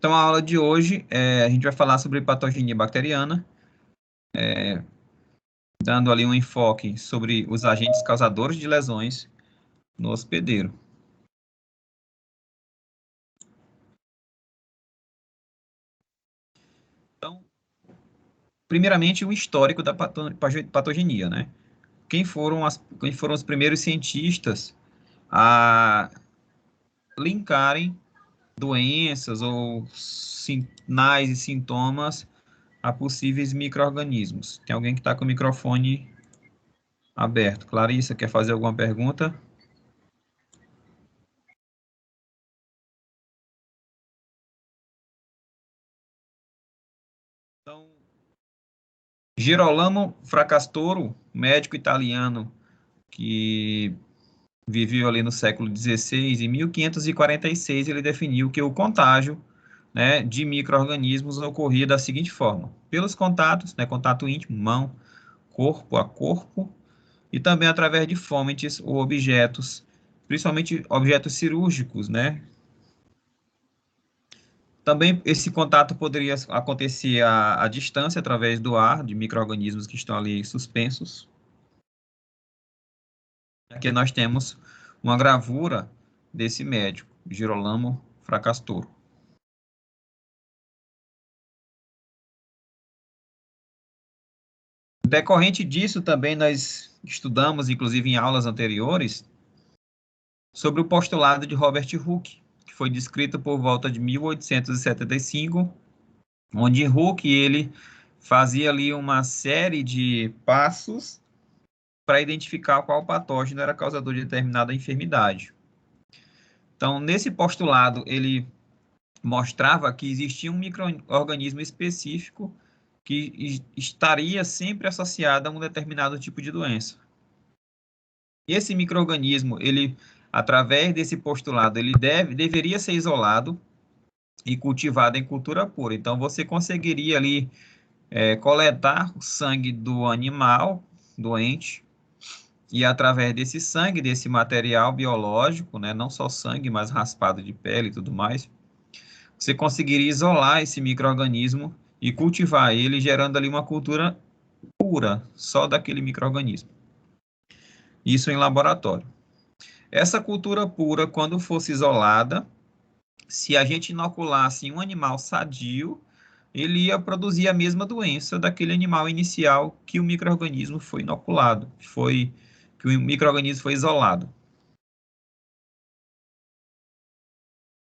Então, a aula de hoje, a gente vai falar sobre patogenia bacteriana, dando ali um enfoque sobre os agentes causadores de lesões no hospedeiro. Então, primeiramente, o histórico da patogenia, né? Quem foram os primeiros cientistas a linkarem doenças ou sinais e sintomas a possíveis micro-organismos? Tem alguém que está com o microfone aberto. Clarissa, quer fazer alguma pergunta? Então, Girolamo Fracastoro, médico italiano que viveu ali no século XVI, em 1546, ele definiu que o contágio, né, de micro-organismos ocorria da seguinte forma: pelos contatos, né, contato íntimo, mão, corpo a corpo, e também através de fômites ou objetos, principalmente objetos cirúrgicos, né? Também esse contato poderia acontecer à distância, através do ar, de micro-organismos que estão ali suspensos. Aqui nós temos uma gravura desse médico, Girolamo Fracastoro. Decorrente disso, também nós estudamos, inclusive em aulas anteriores, sobre o postulado de Robert Hooke, que foi descrito por volta de 1875, onde Hooke ele fazia ali uma série de passos para identificar qual patógeno era causador de determinada enfermidade. Então, nesse postulado, ele mostrava que existia um micro-organismo específico que estaria sempre associado a um determinado tipo de doença. E esse micro-organismo, ele, através desse postulado, ele deveria ser isolado e cultivado em cultura pura. Então, você conseguiria ali coletar o sangue do animal doente e, através desse sangue, desse material biológico, né, não só sangue, mas raspado de pele e tudo mais, você conseguiria isolar esse micro-organismo e cultivar ele, gerando ali uma cultura pura, só daquele micro-organismo. Isso em laboratório. Essa cultura pura, quando fosse isolada, se a gente inoculasse em um animal sadio, ele ia produzir a mesma doença daquele animal inicial que o micro-organismo foi inoculado, que o micro-organismo foi isolado.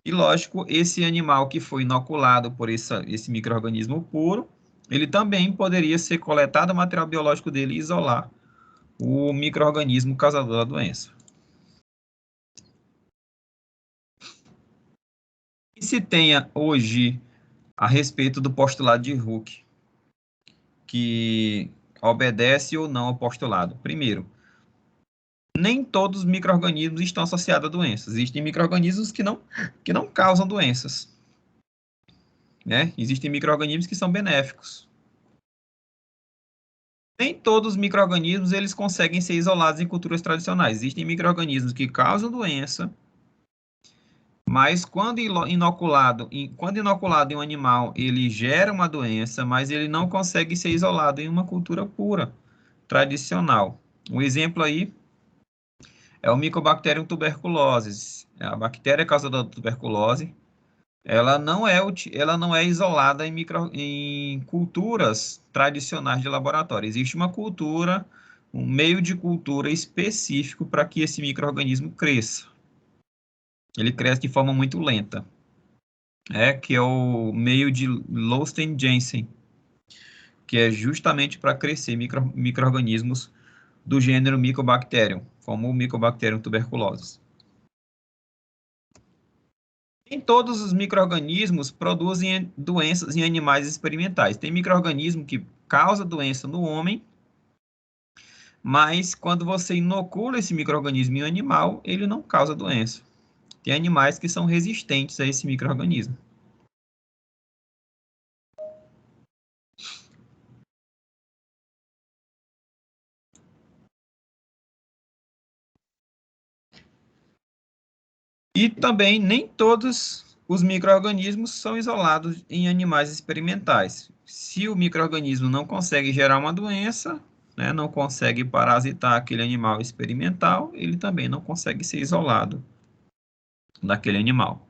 E lógico, esse animal que foi inoculado por esse micro-organismo puro, ele também poderia ser coletado o material biológico dele e isolar o micro-organismo causador da doença. E se tenha hoje a respeito do postulado de Hooke, que obedece ou não ao postulado? Primeiro, nem todos os micro-organismos estão associados a doenças. Existem micro-organismos que não causam doenças, né? Existem micro-organismos que são benéficos. Nem todos os micro-organismos eles conseguem ser isolados em culturas tradicionais. Existem micro-organismos que causam doença, mas quando inoculado em um animal, ele gera uma doença, mas ele não consegue ser isolado em uma cultura pura, tradicional. Um exemplo aí é o Mycobacterium tuberculosis. A bactéria causadora da tuberculose, ela não é isolada em culturas tradicionais de laboratório. Existe uma cultura, um meio de cultura específico para que esse micro-organismo cresça. Ele cresce de forma muito lenta, que é o meio de Lowstein-Jensen, que é justamente para crescer micro-organismos do gênero Mycobacterium, como o Mycobacterium tuberculosis. Nem todos os micro-organismos produzem doenças em animais experimentais. Tem micro-organismo que causa doença no homem, mas quando você inocula esse micro-organismo em um animal, ele não causa doença. Tem animais que são resistentes a esse micro-organismo. E também nem todos os micro-organismos são isolados em animais experimentais. Se o micro-organismo não consegue gerar uma doença, né, não consegue parasitar aquele animal experimental, ele também não consegue ser isolado daquele animal.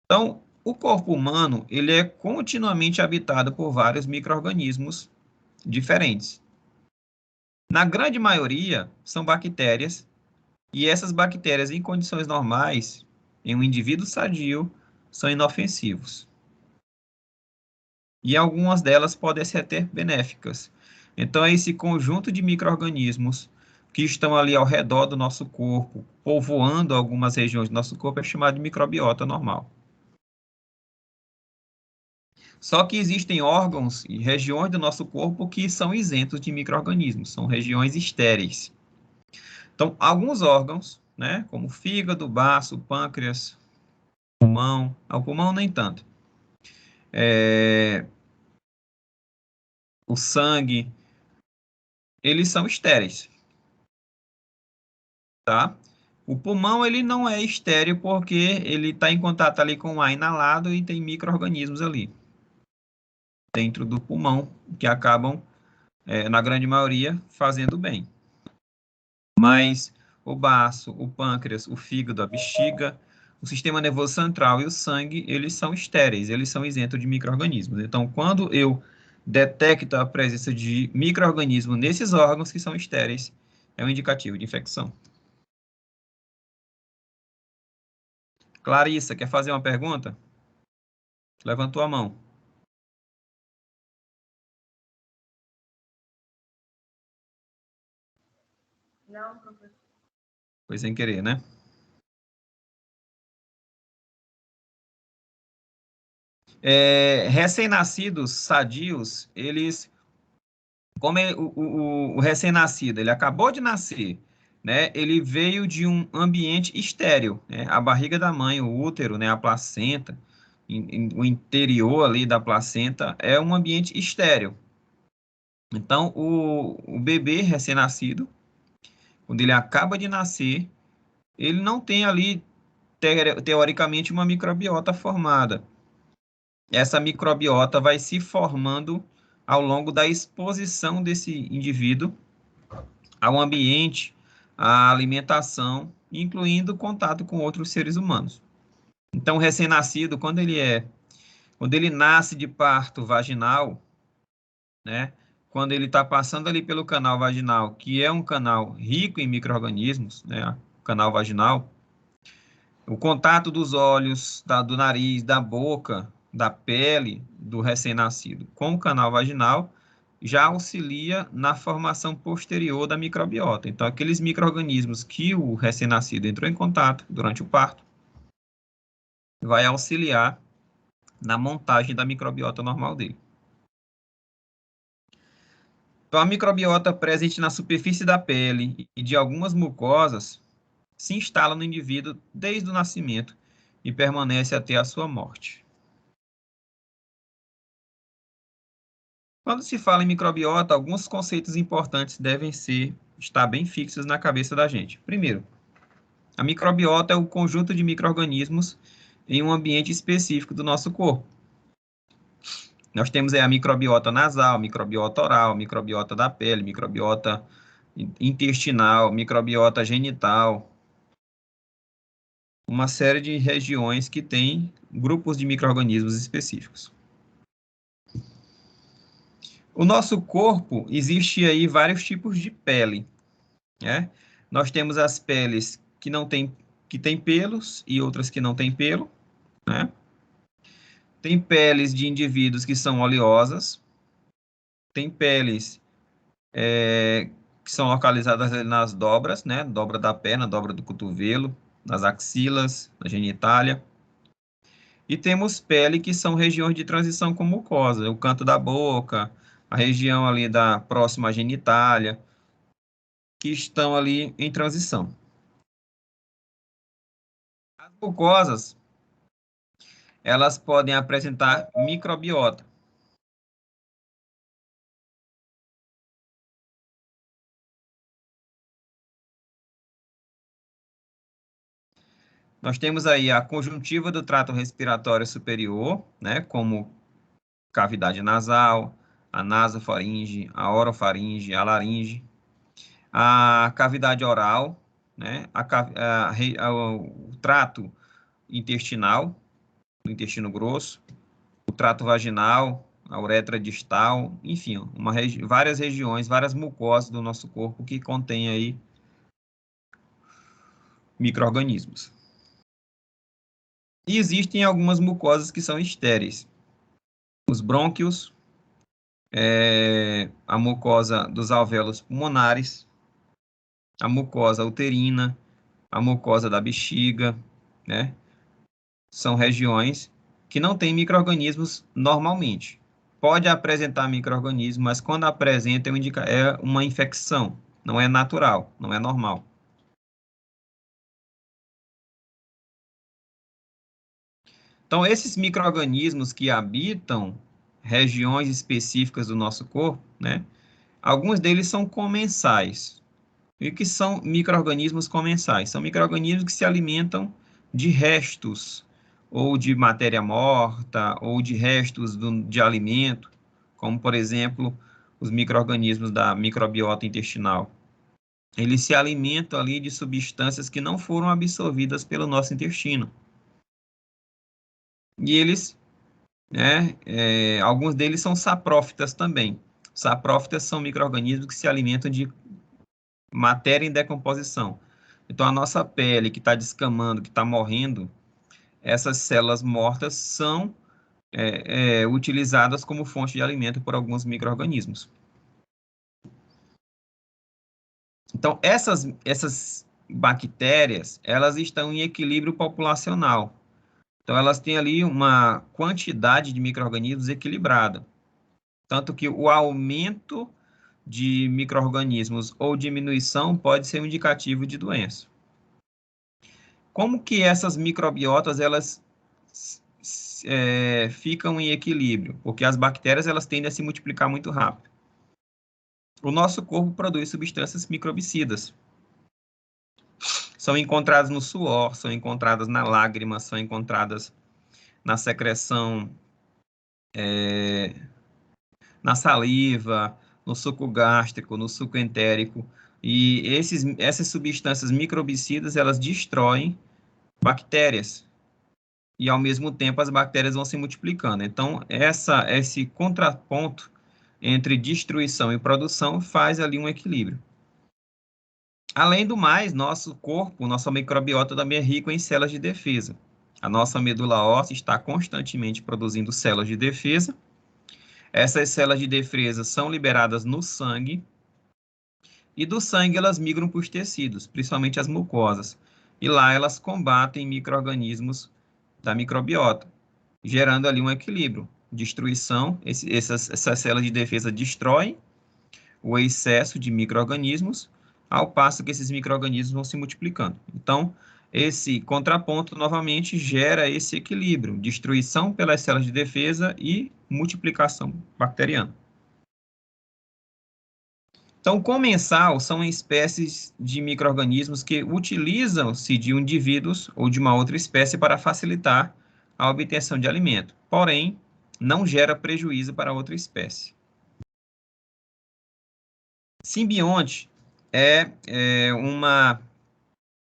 Então, o corpo humano, ele é continuamente habitado por vários micro-organismos diferentes. Na grande maioria, são bactérias, e essas bactérias, em condições normais, em um indivíduo sadio, são inofensivos. E algumas delas podem ser até benéficas. Então, é esse conjunto de micro-organismos que estão ali ao redor do nosso corpo, povoando algumas regiões do nosso corpo, é chamado de microbiota normal. Só que existem órgãos e regiões do nosso corpo que são isentos de micro-organismos, são regiões estéreis. Então, alguns órgãos, né, como fígado, baço, pâncreas, pulmão, ao pulmão nem tanto, o sangue, eles são estéreis, tá? O pulmão, ele não é estéril porque ele está em contato ali com o ar inalado e tem micro-organismos ali dentro do pulmão que acabam, na grande maioria, fazendo bem. Mas o baço, o pâncreas, o fígado, a bexiga, o sistema nervoso central e o sangue, eles são estéreis, eles são isentos de micro-organismos. Então, quando eu detecto a presença de micro-organismos nesses órgãos que são estéreis, é um indicativo de infecção. Clarissa, quer fazer uma pergunta? Levantou a mão. Não, professor. Foi sem querer, né? Recém-nascidos sadios, eles, como o recém-nascido, ele acabou de nascer, né? Ele veio de um ambiente estéril, né? A barriga da mãe, o útero, né? A placenta, o interior ali da placenta é um ambiente estéril. Então, o bebê recém-nascido, quando ele acaba de nascer, ele não tem ali, teoricamente, uma microbiota formada. Essa microbiota vai se formando ao longo da exposição desse indivíduo ao ambiente, à alimentação, incluindo contato com outros seres humanos. Então, o recém-nascido, quando ele nasce de parto vaginal, né, quando ele está passando ali pelo canal vaginal, que é um canal rico em micro-organismos, né, o canal vaginal, o contato dos olhos, do nariz, da boca, da pele do recém-nascido com o canal vaginal já auxilia na formação posterior da microbiota. Então, aqueles micro-organismos que o recém-nascido entrou em contato durante o parto, vai auxiliar na montagem da microbiota normal dele. Então, a microbiota presente na superfície da pele e de algumas mucosas se instala no indivíduo desde o nascimento e permanece até a sua morte. Quando se fala em microbiota, alguns conceitos importantes devem estar bem fixos na cabeça da gente. Primeiro, a microbiota é o conjunto de micro-organismos em um ambiente específico do nosso corpo. Nós temos a microbiota nasal, microbiota oral, microbiota da pele, microbiota intestinal, microbiota genital, uma série de regiões que têm grupos de micro-organismos específicos. O nosso corpo, existe aí vários tipos de pele, né? Nós temos as peles que têm pelos e outras que não têm pelo, né? Tem peles de indivíduos que são oleosas, tem peles que são localizadas nas dobras, né? Dobra da perna, dobra do cotovelo, nas axilas, na genitália. E temos pele que são regiões de transição com mucosa, o canto da boca, a região ali da próxima à genitália, que estão ali em transição. As mucosas, elas podem apresentar microbiota. Nós temos aí a conjuntiva do trato respiratório superior, né, como cavidade nasal, a nasofaringe, a orofaringe, a laringe, a cavidade oral, né, o trato intestinal, do intestino grosso, o trato vaginal, a uretra distal, enfim, várias regiões, várias mucosas do nosso corpo que contém aí micro-organismos. E existem algumas mucosas que são estéreis. Os brônquios, a mucosa dos alvéolos pulmonares, a mucosa uterina, a mucosa da bexiga, né? São regiões que não têm micro-organismos normalmente. Pode apresentar micro-organismo, mas quando apresenta é uma infecção, não é natural, não é normal. Então, esses micro-organismos que habitam regiões específicas do nosso corpo, né? Alguns deles são comensais. E o que são micro-organismos comensais? São micro-organismos que se alimentam de restos, ou de matéria morta, ou de restos de alimento, como, por exemplo, os micro-organismos da microbiota intestinal. Eles se alimentam ali de substâncias que não foram absorvidas pelo nosso intestino. E eles, né, alguns deles são saprófitas também. Saprófitas são micro-organismos que se alimentam de matéria em decomposição. Então, a nossa pele que está descamando, que está morrendo, essas células mortas são utilizadas como fonte de alimento por alguns micro-organismos. Então, essas bactérias, elas estão em equilíbrio populacional. Então, elas têm ali uma quantidade de micro-organismos equilibrada. Tanto que o aumento de micro-organismos ou diminuição pode ser um indicativo de doença. Como que essas microbiotas, elas ficam em equilíbrio? Porque as bactérias, elas tendem a se multiplicar muito rápido. O nosso corpo produz substâncias microbicidas. São encontradas no suor, são encontradas na lágrima, são encontradas na secreção, na saliva, no suco gástrico, no suco entérico. E essas substâncias microbicidas, elas destroem bactérias. E, ao mesmo tempo, as bactérias vão se multiplicando. Então, esse contraponto entre destruição e produção faz ali um equilíbrio. Além do mais, nosso corpo, nossa microbiota também é rico em células de defesa. A nossa medula óssea está constantemente produzindo células de defesa. Essas células de defesa são liberadas no sangue, e do sangue elas migram para os tecidos, principalmente as mucosas. E lá elas combatem micro-organismos da microbiota, gerando ali um equilíbrio. Destruição, essas células de defesa destroem o excesso de micro-organismos, ao passo que esses micro-organismos vão se multiplicando. Então, esse contraponto, novamente, gera esse equilíbrio, destruição pelas células de defesa e multiplicação bacteriana. Então, comensal são espécies de micro-organismos que utilizam-se de indivíduos ou de uma outra espécie para facilitar a obtenção de alimento, porém, não gera prejuízo para outra espécie. Simbionte é uma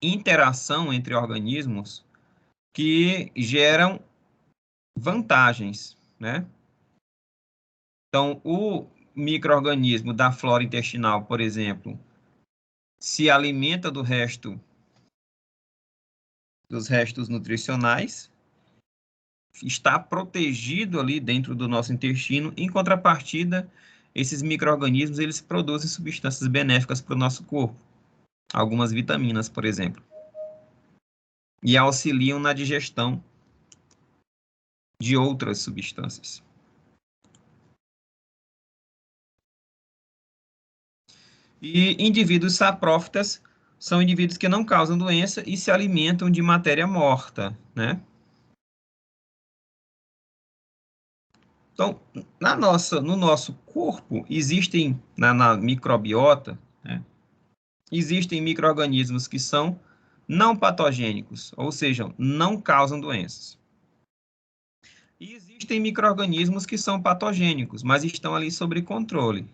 interação entre organismos que geram vantagens, né? Então, o micro-organismo da flora intestinal, por exemplo, se alimenta dos restos nutricionais, está protegido ali dentro do nosso intestino. Em contrapartida, esses micro-organismos, eles produzem substâncias benéficas para o nosso corpo, algumas vitaminas, por exemplo, e auxiliam na digestão de outras substâncias. E indivíduos saprófitas são indivíduos que não causam doença e se alimentam de matéria morta, né? Então, no nosso corpo, existem, na microbiota, né, existem micro-organismos que são não patogênicos, ou seja, não causam doenças. E existem micro-organismos que são patogênicos, mas estão ali sob controle.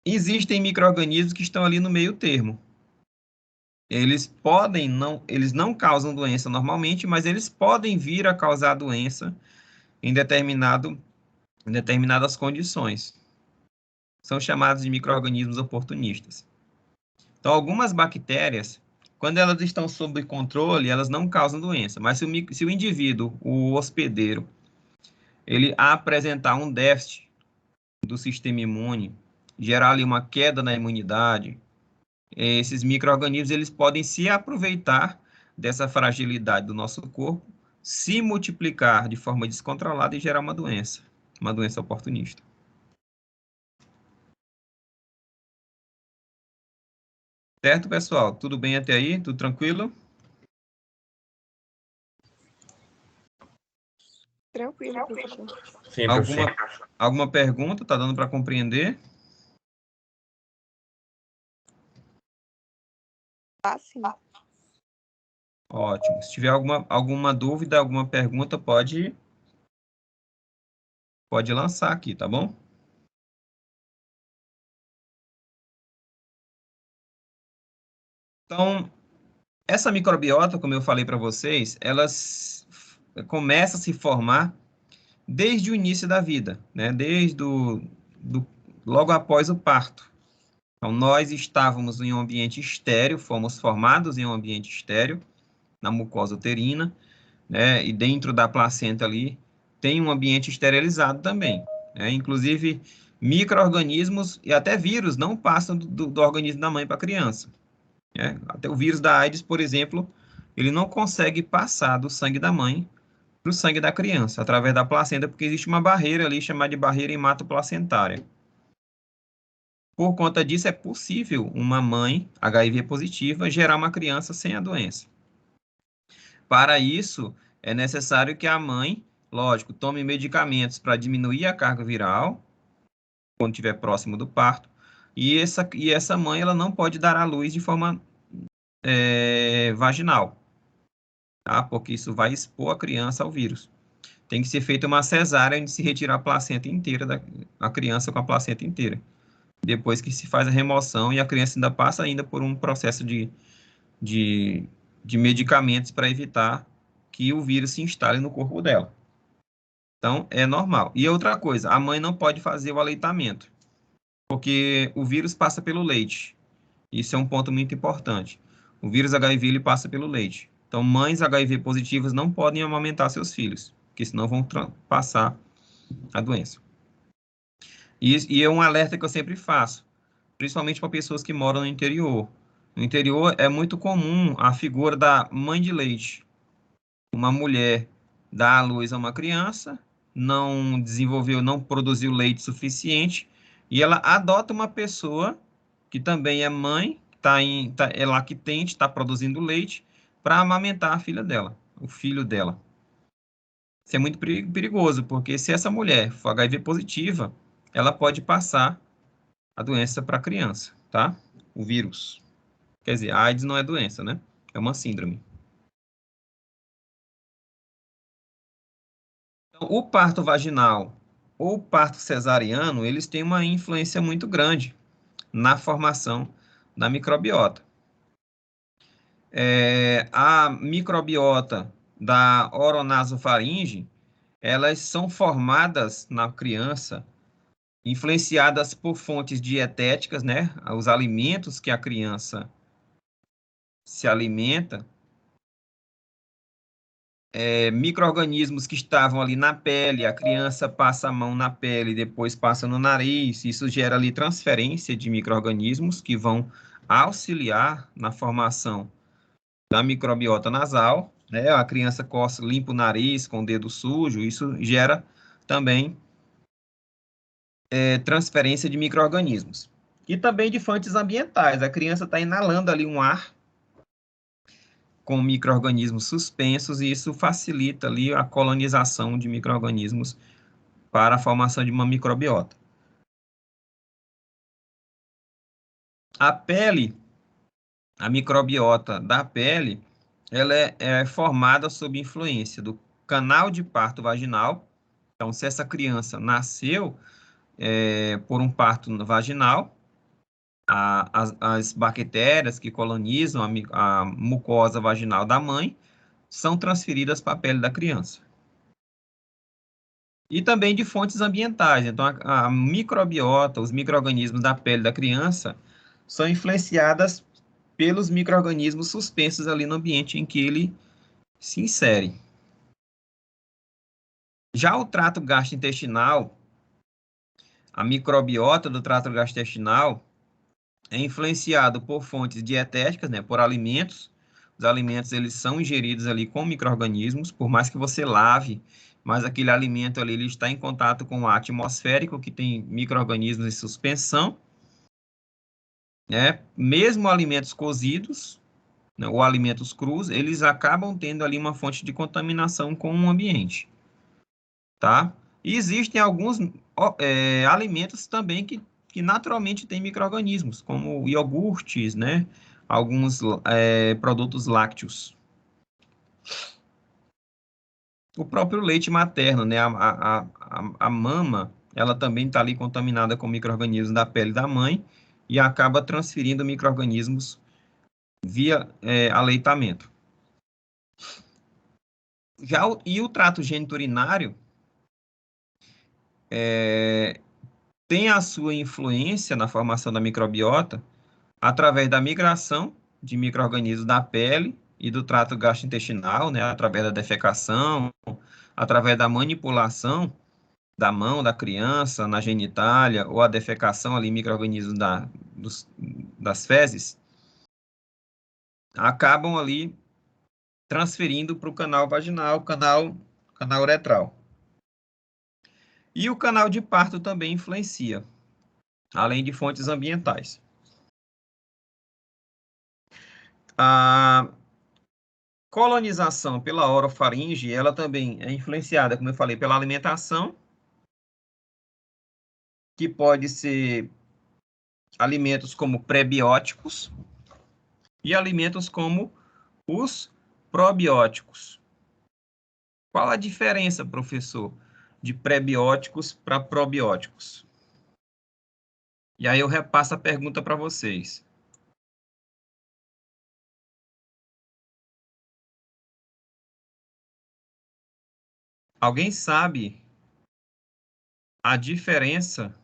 Existem micro-organismos que estão ali no meio termo. Eles não causam doença normalmente, mas eles podem vir a causar doença em determinadas condições. São chamados de micro-organismos oportunistas. Então, algumas bactérias, quando elas estão sob controle, elas não causam doença. Mas se o indivíduo, o hospedeiro, ele apresentar um déficit do sistema imune, gerar ali uma queda na imunidade, esses micro-organismos eles podem se aproveitar dessa fragilidade do nosso corpo, se multiplicar de forma descontrolada e gerar uma doença oportunista. Certo, pessoal? Tudo bem até aí? Tudo tranquilo? Tranquilo, professor. Sim, professor. Alguma pergunta? Tá dando para compreender? Ah, sim. Ótimo. Se tiver alguma dúvida, alguma pergunta, pode lançar aqui, tá bom? Então, essa microbiota, como eu falei para vocês, elas começa a se formar desde o início da vida, né? Logo após o parto. Então, nós estávamos em um ambiente estéril, fomos formados em um ambiente estéril, na mucosa uterina, né? E dentro da placenta ali tem um ambiente esterilizado também, né? Inclusive, micro-organismos e até vírus não passam do organismo da mãe para a criança, né? Até o vírus da AIDS, por exemplo, ele não consegue passar do sangue da mãe para o sangue da criança, através da placenta, porque existe uma barreira ali chamada de barreira hematoplacentária. Por conta disso, é possível uma mãe HIV positiva gerar uma criança sem a doença. Para isso, é necessário que a mãe, lógico, tome medicamentos para diminuir a carga viral, quando estiver próximo do parto, e essa mãe ela não pode dar à luz de forma vaginal, tá? Porque isso vai expor a criança ao vírus. Tem que ser feita uma cesárea onde se retirar a placenta inteira, a criança com a placenta inteira. Depois que se faz a remoção e a criança ainda passa ainda por um processo de medicamentos para evitar que o vírus se instale no corpo dela. Então, é normal. E outra coisa, a mãe não pode fazer o aleitamento, porque o vírus passa pelo leite. Isso é um ponto muito importante. O vírus HIV ele passa pelo leite. Então, mães HIV positivas não podem amamentar seus filhos, porque senão vão passar a doença. E é um alerta que eu sempre faço, principalmente para pessoas que moram no interior. No interior é muito comum a figura da mãe de leite. Uma mulher dá à luz a uma criança, não desenvolveu, não produziu leite suficiente, e ela adota uma pessoa que também é mãe, é lactente, está produzindo leite, para amamentar a filha dela, o filho dela. Isso é muito perigoso, porque se essa mulher for HIV positiva, ela pode passar a doença para a criança, tá? O vírus. Quer dizer, a AIDS não é doença, né? É uma síndrome. Então, o parto vaginal ou o parto cesariano, eles têm uma influência muito grande na formação da microbiota. A microbiota da oronasofaringe, elas são formadas na criança, influenciadas por fontes dietéticas, né? Os alimentos que a criança se alimenta, micro-organismos que estavam ali na pele, a criança passa a mão na pele, depois passa no nariz, isso gera ali transferência de micro-organismos que vão auxiliar na formação da microbiota nasal, né? A criança coça, limpa o nariz com o dedo sujo, isso gera também transferência de micro-organismos. E também de fontes ambientais, a criança está inalando ali um ar com micro-organismos suspensos, e isso facilita ali a colonização de micro-organismos para a formação de uma microbiota. A pele a microbiota da pele, ela é formada sob influência do canal de parto vaginal. Então, se essa criança nasceu por um parto vaginal, as bactérias que colonizam a mucosa vaginal da mãe são transferidas para a pele da criança. E também de fontes ambientais. Então, a microbiota, os micro-organismos da pele da criança, são influenciadas pelos micro-organismos suspensos ali no ambiente em que ele se insere. Já o trato gastrointestinal, a microbiota do trato gastrointestinal é influenciado por fontes dietéticas, né, por alimentos. Os alimentos, eles são ingeridos ali com micro-organismos, por mais que você lave, mas aquele alimento ali, ele está em contato com o ar atmosférico, que tem micro-organismos em suspensão, né? Mesmo alimentos cozidos, né, ou alimentos crus, eles acabam tendo ali uma fonte de contaminação com o ambiente, tá? E existem alguns alimentos também que naturalmente têm micro-organismos, como iogurtes, né? Alguns produtos lácteos. O próprio leite materno, né? A mama, ela também está ali contaminada com micro-organismos da pele da mãe e acaba transferindo micro-organismos via aleitamento. E o trato geniturinário tem a sua influência na formação da microbiota através da migração de micro-organismos da pele e do trato gastrointestinal, né, através da defecação, através da manipulação da mão da criança na genitália ou a defecação ali, micro-organismos das fezes, acabam ali transferindo para o canal vaginal, canal uretral. E o canal de parto também influencia, além de fontes ambientais. A colonização pela orofaringe, ela também é influenciada, como eu falei, pela alimentação, que pode ser alimentos como prebióticos e alimentos como os probióticos. Qual a diferença, professor, de prebióticos para probióticos? E aí eu repasso a pergunta para vocês. Alguém sabe a diferença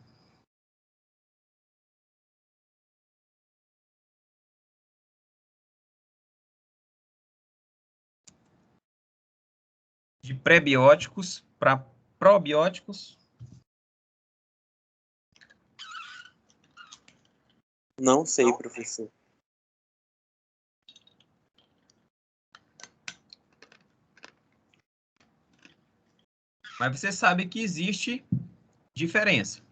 de prebióticos para probióticos? Não sei, professor. Mas você sabe que existe diferença.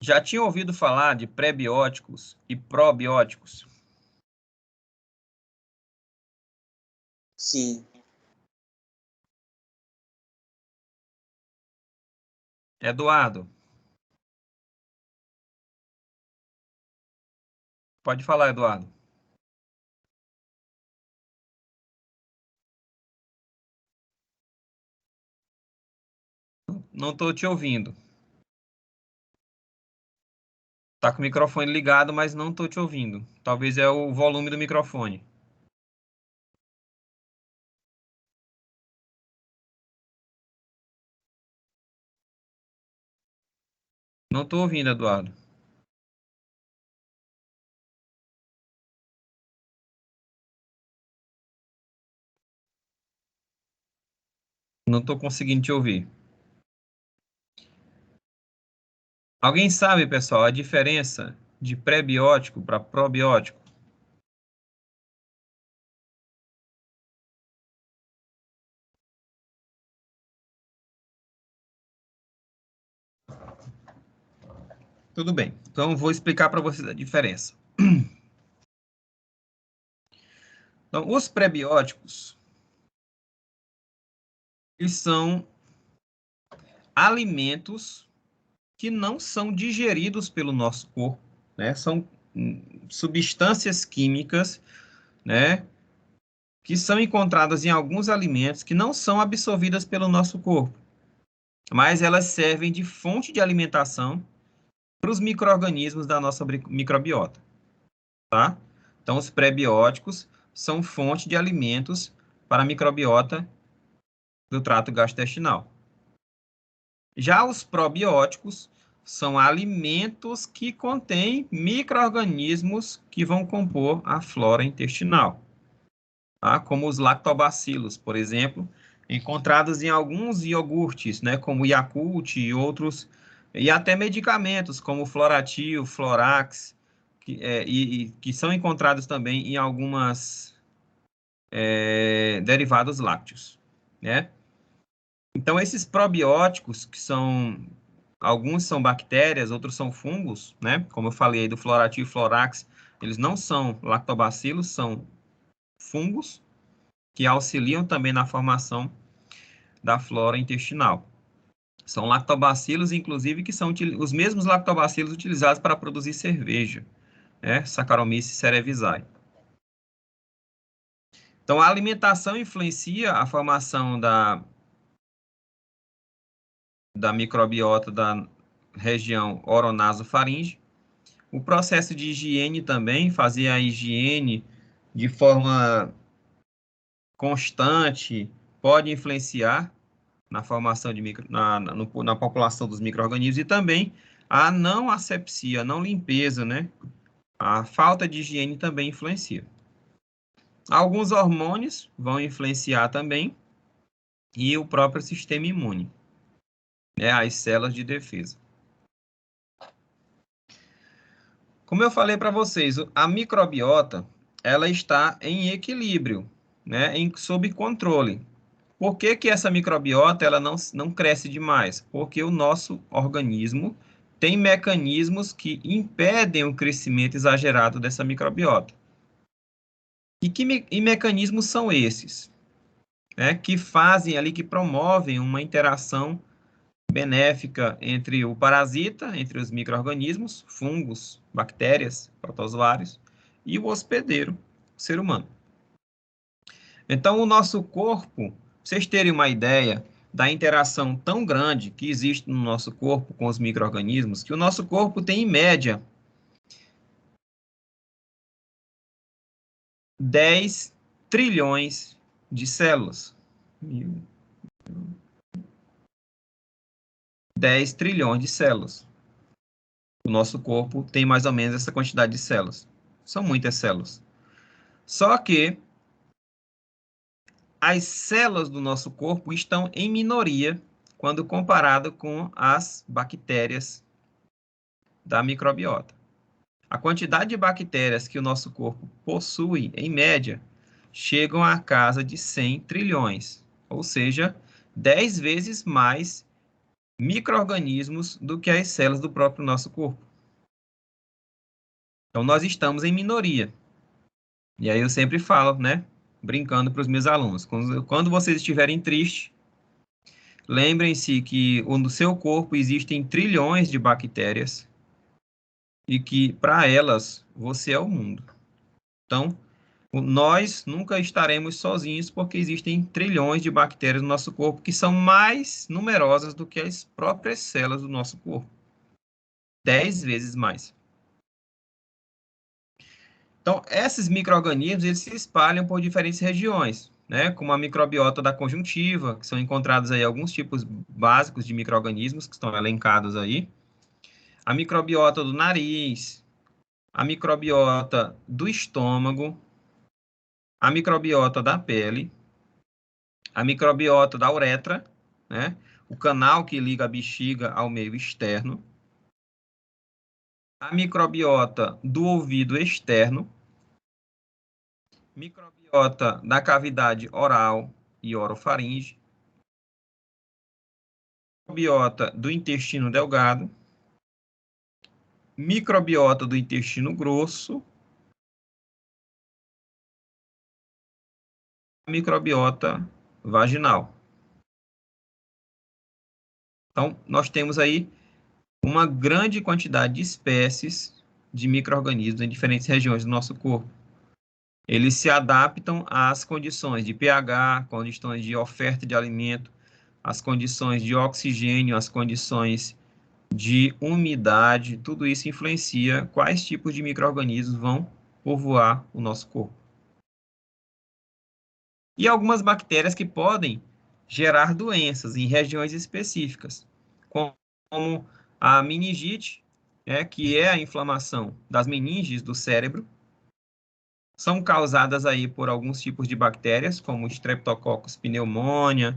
Já tinha ouvido falar de prebióticos e probióticos? Sim. Eduardo, pode falar, Eduardo. Não estou te ouvindo. Tá com o microfone ligado, mas não estou te ouvindo. Talvez é o volume do microfone. Não estou ouvindo, Eduardo. Não estou conseguindo te ouvir. Alguém sabe, pessoal, a diferença de prebiótico para probiótico? Tudo bem. Então, vou explicar para vocês a diferença. Então, os prebióticos, eles são alimentos que não são digeridos pelo nosso corpo né? São substâncias químicas, né, que são encontradas em alguns alimentos que não são absorvidas pelo nosso corpo, mas elas servem de fonte de alimentação para os micro-organismos da nossa microbiota, tá? Então, os prebióticos são fonte de alimentos para a microbiota do trato gastrointestinal. Já os probióticos são alimentos que contêm micro-organismos que vão compor a flora intestinal, tá? Como os lactobacilos, por exemplo, encontrados em alguns iogurtes, né, como Yakult e outros, e até medicamentos como Floratil, Florax, que são encontrados também em algumas derivados lácteos, né? Então, esses probióticos, alguns são bactérias, outros são fungos, né? Como eu falei aí do Floratil e Florax, eles não são lactobacilos, são fungos que auxiliam também na formação da flora intestinal. São lactobacilos, inclusive, que são os mesmos lactobacilos utilizados para produzir cerveja, né? Saccharomyces cerevisiae. Então, a alimentação influencia a formação da microbiota da região oronasofaringe. O processo de higiene também, fazer a higiene de forma constante, pode influenciar na formação na população dos micro-organismos, e também a não asepsia, a não limpeza, né? A falta de higiene também influencia. Alguns hormônios vão influenciar também, e o próprio sistema imune, né? As células de defesa. Como eu falei para vocês, a microbiota, ela está em equilíbrio, né? Sob controle. Por que que essa microbiota ela não cresce demais? Porque o nosso organismo tem mecanismos que impedem o crescimento exagerado dessa microbiota. E que mecanismos são esses? Que fazem ali, que promovem uma interação benéfica entre o parasita, entre os micro-organismos, fungos, bactérias, protozoários, e o hospedeiro, o ser humano. Então, o nosso corpo, pra vocês terem uma ideia da interação tão grande que existe no nosso corpo com os micro-organismos, que o nosso corpo tem, em média, 10 trilhões de células. 10 trilhões de células. O nosso corpo tem mais ou menos essa quantidade de células. São muitas células. Só que as células do nosso corpo estão em minoria quando comparado com as bactérias da microbiota. A quantidade de bactérias que o nosso corpo possui, em média, chegam à casa de 100 trilhões, ou seja, 10 vezes mais micro-organismos do que as células do próprio nosso corpo. Então, nós estamos em minoria. E aí eu sempre falo, né, brincando para os meus alunos, quando vocês estiverem tristes, lembrem-se que no seu corpo existem trilhões de bactérias e que, para elas, você é o mundo. Então, nós nunca estaremos sozinhos porque existem trilhões de bactérias no nosso corpo que são mais numerosas do que as próprias células do nosso corpo. 10 vezes mais. Então, esses micro-organismos, eles se espalham por diferentes regiões, né? Como a microbiota da conjuntiva, que são encontrados aí alguns tipos básicos de micro-organismos que estão elencados aí. A microbiota do nariz, a microbiota do estômago, a microbiota da pele, a microbiota da uretra, né? O canal que liga a bexiga ao meio externo, a microbiota do ouvido externo, microbiota da cavidade oral e orofaringe, microbiota do intestino delgado, microbiota do intestino grosso, microbiota vaginal. Então, nós temos aí uma grande quantidade de espécies de micro-organismos em diferentes regiões do nosso corpo. Eles se adaptam às condições de pH, condições de oferta de alimento, as condições de oxigênio, as condições de umidade, tudo isso influencia quais tipos de micro-organismos vão povoar o nosso corpo. E algumas bactérias que podem gerar doenças em regiões específicas, como a meningite, que é a inflamação das meninges do cérebro, são causadas aí por alguns tipos de bactérias, como Streptococcus pneumoniae,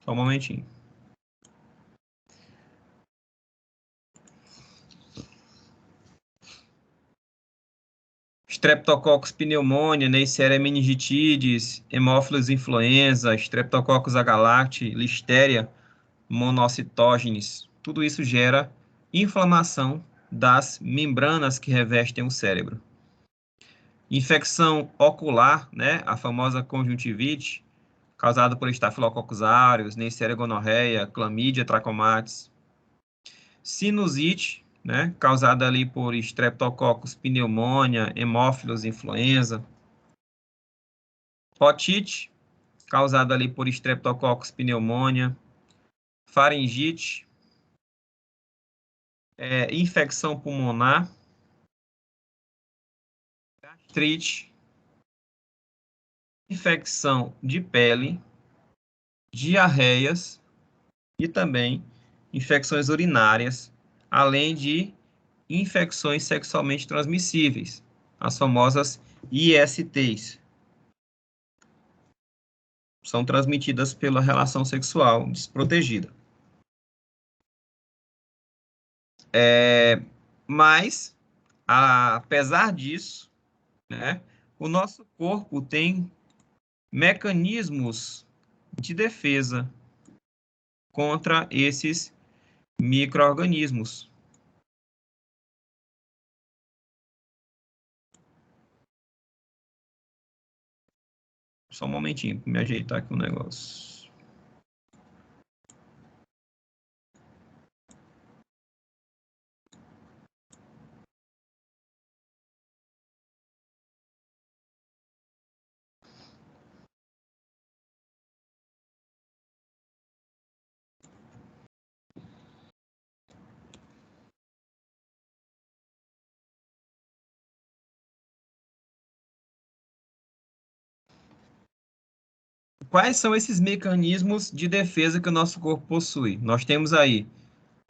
só um momentinho. Streptococcus pneumoniae, Neisseria meningitidis, Haemophilus influenza, Streptococcus agalacti, Listeria monocytogenes. Tudo isso gera inflamação das membranas que revestem o cérebro. Infecção ocular, a famosa conjuntivite, causada por Staphylococcus aureus, Neisseria gonorreia, Chlamydia trachomatis. Sinusite, causada ali por Streptococcus pneumoniae, Haemophilus influenza. Otite, causada ali por Streptococcus pneumoniae. Faringite, infecção pulmonar. Gastrite, infecção de pele, diarreias e também infecções urinárias, além de infecções sexualmente transmissíveis, as famosas ISTs. São transmitidas pela relação sexual desprotegida. Mas, apesar disso, o nosso corpo tem mecanismos de defesa contra esses micro-organismos. Só um momentinho para me ajeitar aqui o negócio. Quais são esses mecanismos de defesa que o nosso corpo possui? Nós temos aí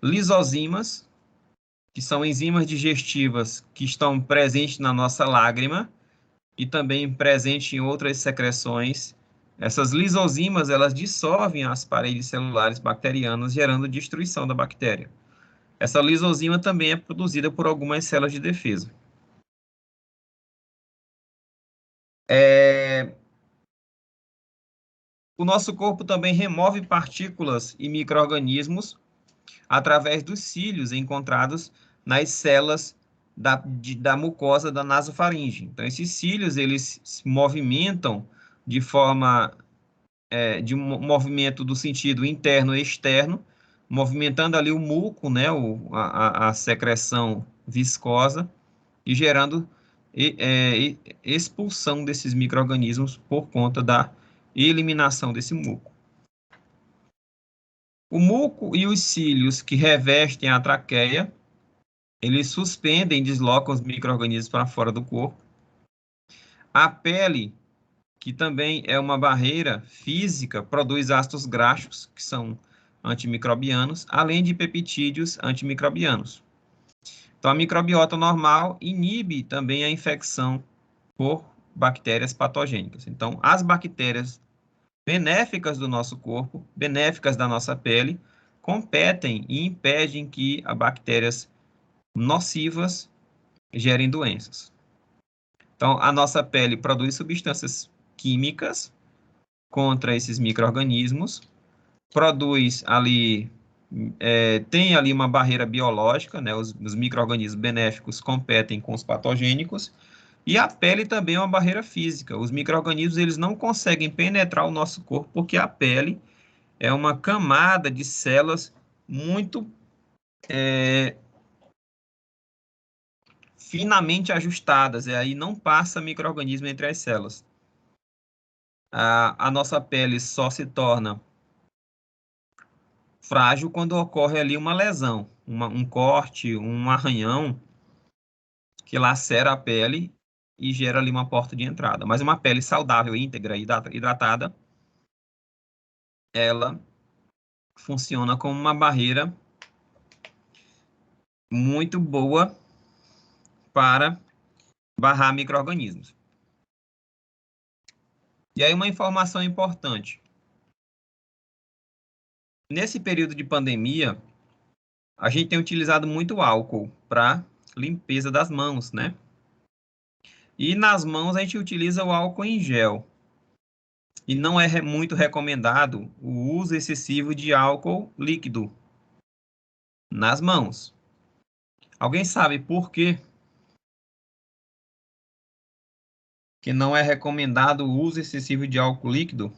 lisozimas, que são enzimas digestivas que estão presentes na nossa lágrima e também presentes em outras secreções. Essas lisozimas, elas dissolvem as paredes celulares bacterianas, gerando destruição da bactéria. Essa lisozima também é produzida por algumas células de defesa. O nosso corpo também remove partículas e micro-organismos através dos cílios encontrados nas células da mucosa da nasofaringe. Então, esses cílios, eles se movimentam de forma, de um movimento do sentido interno e externo, movimentando ali o muco, a secreção viscosa, e gerando expulsão desses micro-organismos por conta da eliminação desse muco. O muco e os cílios que revestem a traqueia, eles suspendem e deslocam os micro-organismos para fora do corpo. A pele, que também é uma barreira física, produz ácidos graxos, que são antimicrobianos, além de peptídeos antimicrobianos. Então, a microbiota normal inibe também a infecção por bactérias patogênicas. Então, as bactérias benéficas do nosso corpo, benéficas da nossa pele, competem e impedem que as bactérias nocivas gerem doenças. Então, a nossa pele produz substâncias químicas contra esses micro-organismos, produz ali, tem ali uma barreira biológica, os micro-organismos benéficos competem com os patogênicos, E a pele também é uma barreira física. Os micro-organismos, eles não conseguem penetrar o nosso corpo porque a pele é uma camada de células muito finamente ajustadas, e aí não passa micro-organismo entre as células. A nossa pele só se torna frágil quando ocorre ali uma lesão, um corte, um arranhão que lacera a pele e gera ali uma porta de entrada. Mas uma pele saudável, íntegra e hidratada, ela funciona como uma barreira muito boa para barrar micro-organismos. E aí uma informação importante. Nesse período de pandemia, a gente tem utilizado muito álcool para limpeza das mãos, né? E nas mãos a gente utiliza o álcool em gel. E não é muito recomendado o uso excessivo de álcool líquido nas mãos. Alguém sabe por quê que não é recomendado o uso excessivo de álcool líquido?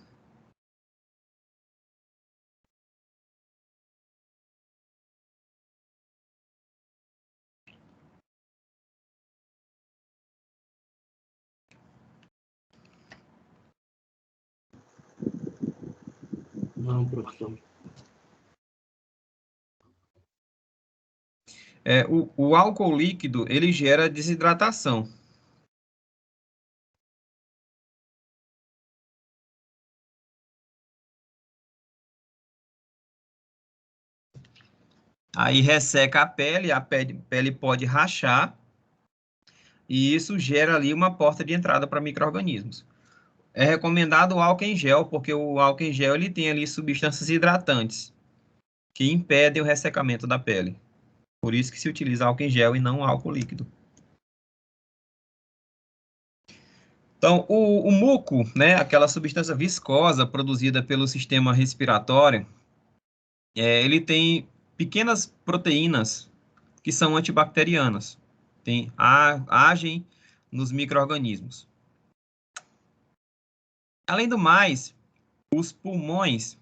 Não, professor. O álcool líquido, ele gera desidratação. Aí resseca a pele pode rachar, e isso gera ali uma porta de entrada para micro-organismos. É recomendado o álcool em gel, porque o álcool em gel ele tem ali substâncias hidratantes, que impedem o ressecamento da pele. Por isso que se utiliza álcool em gel e não álcool líquido. Então, o muco, né, aquela substância viscosa produzida pelo sistema respiratório, ele tem pequenas proteínas que são antibacterianas. Agem nos micro-organismos. Além do mais, os pulmões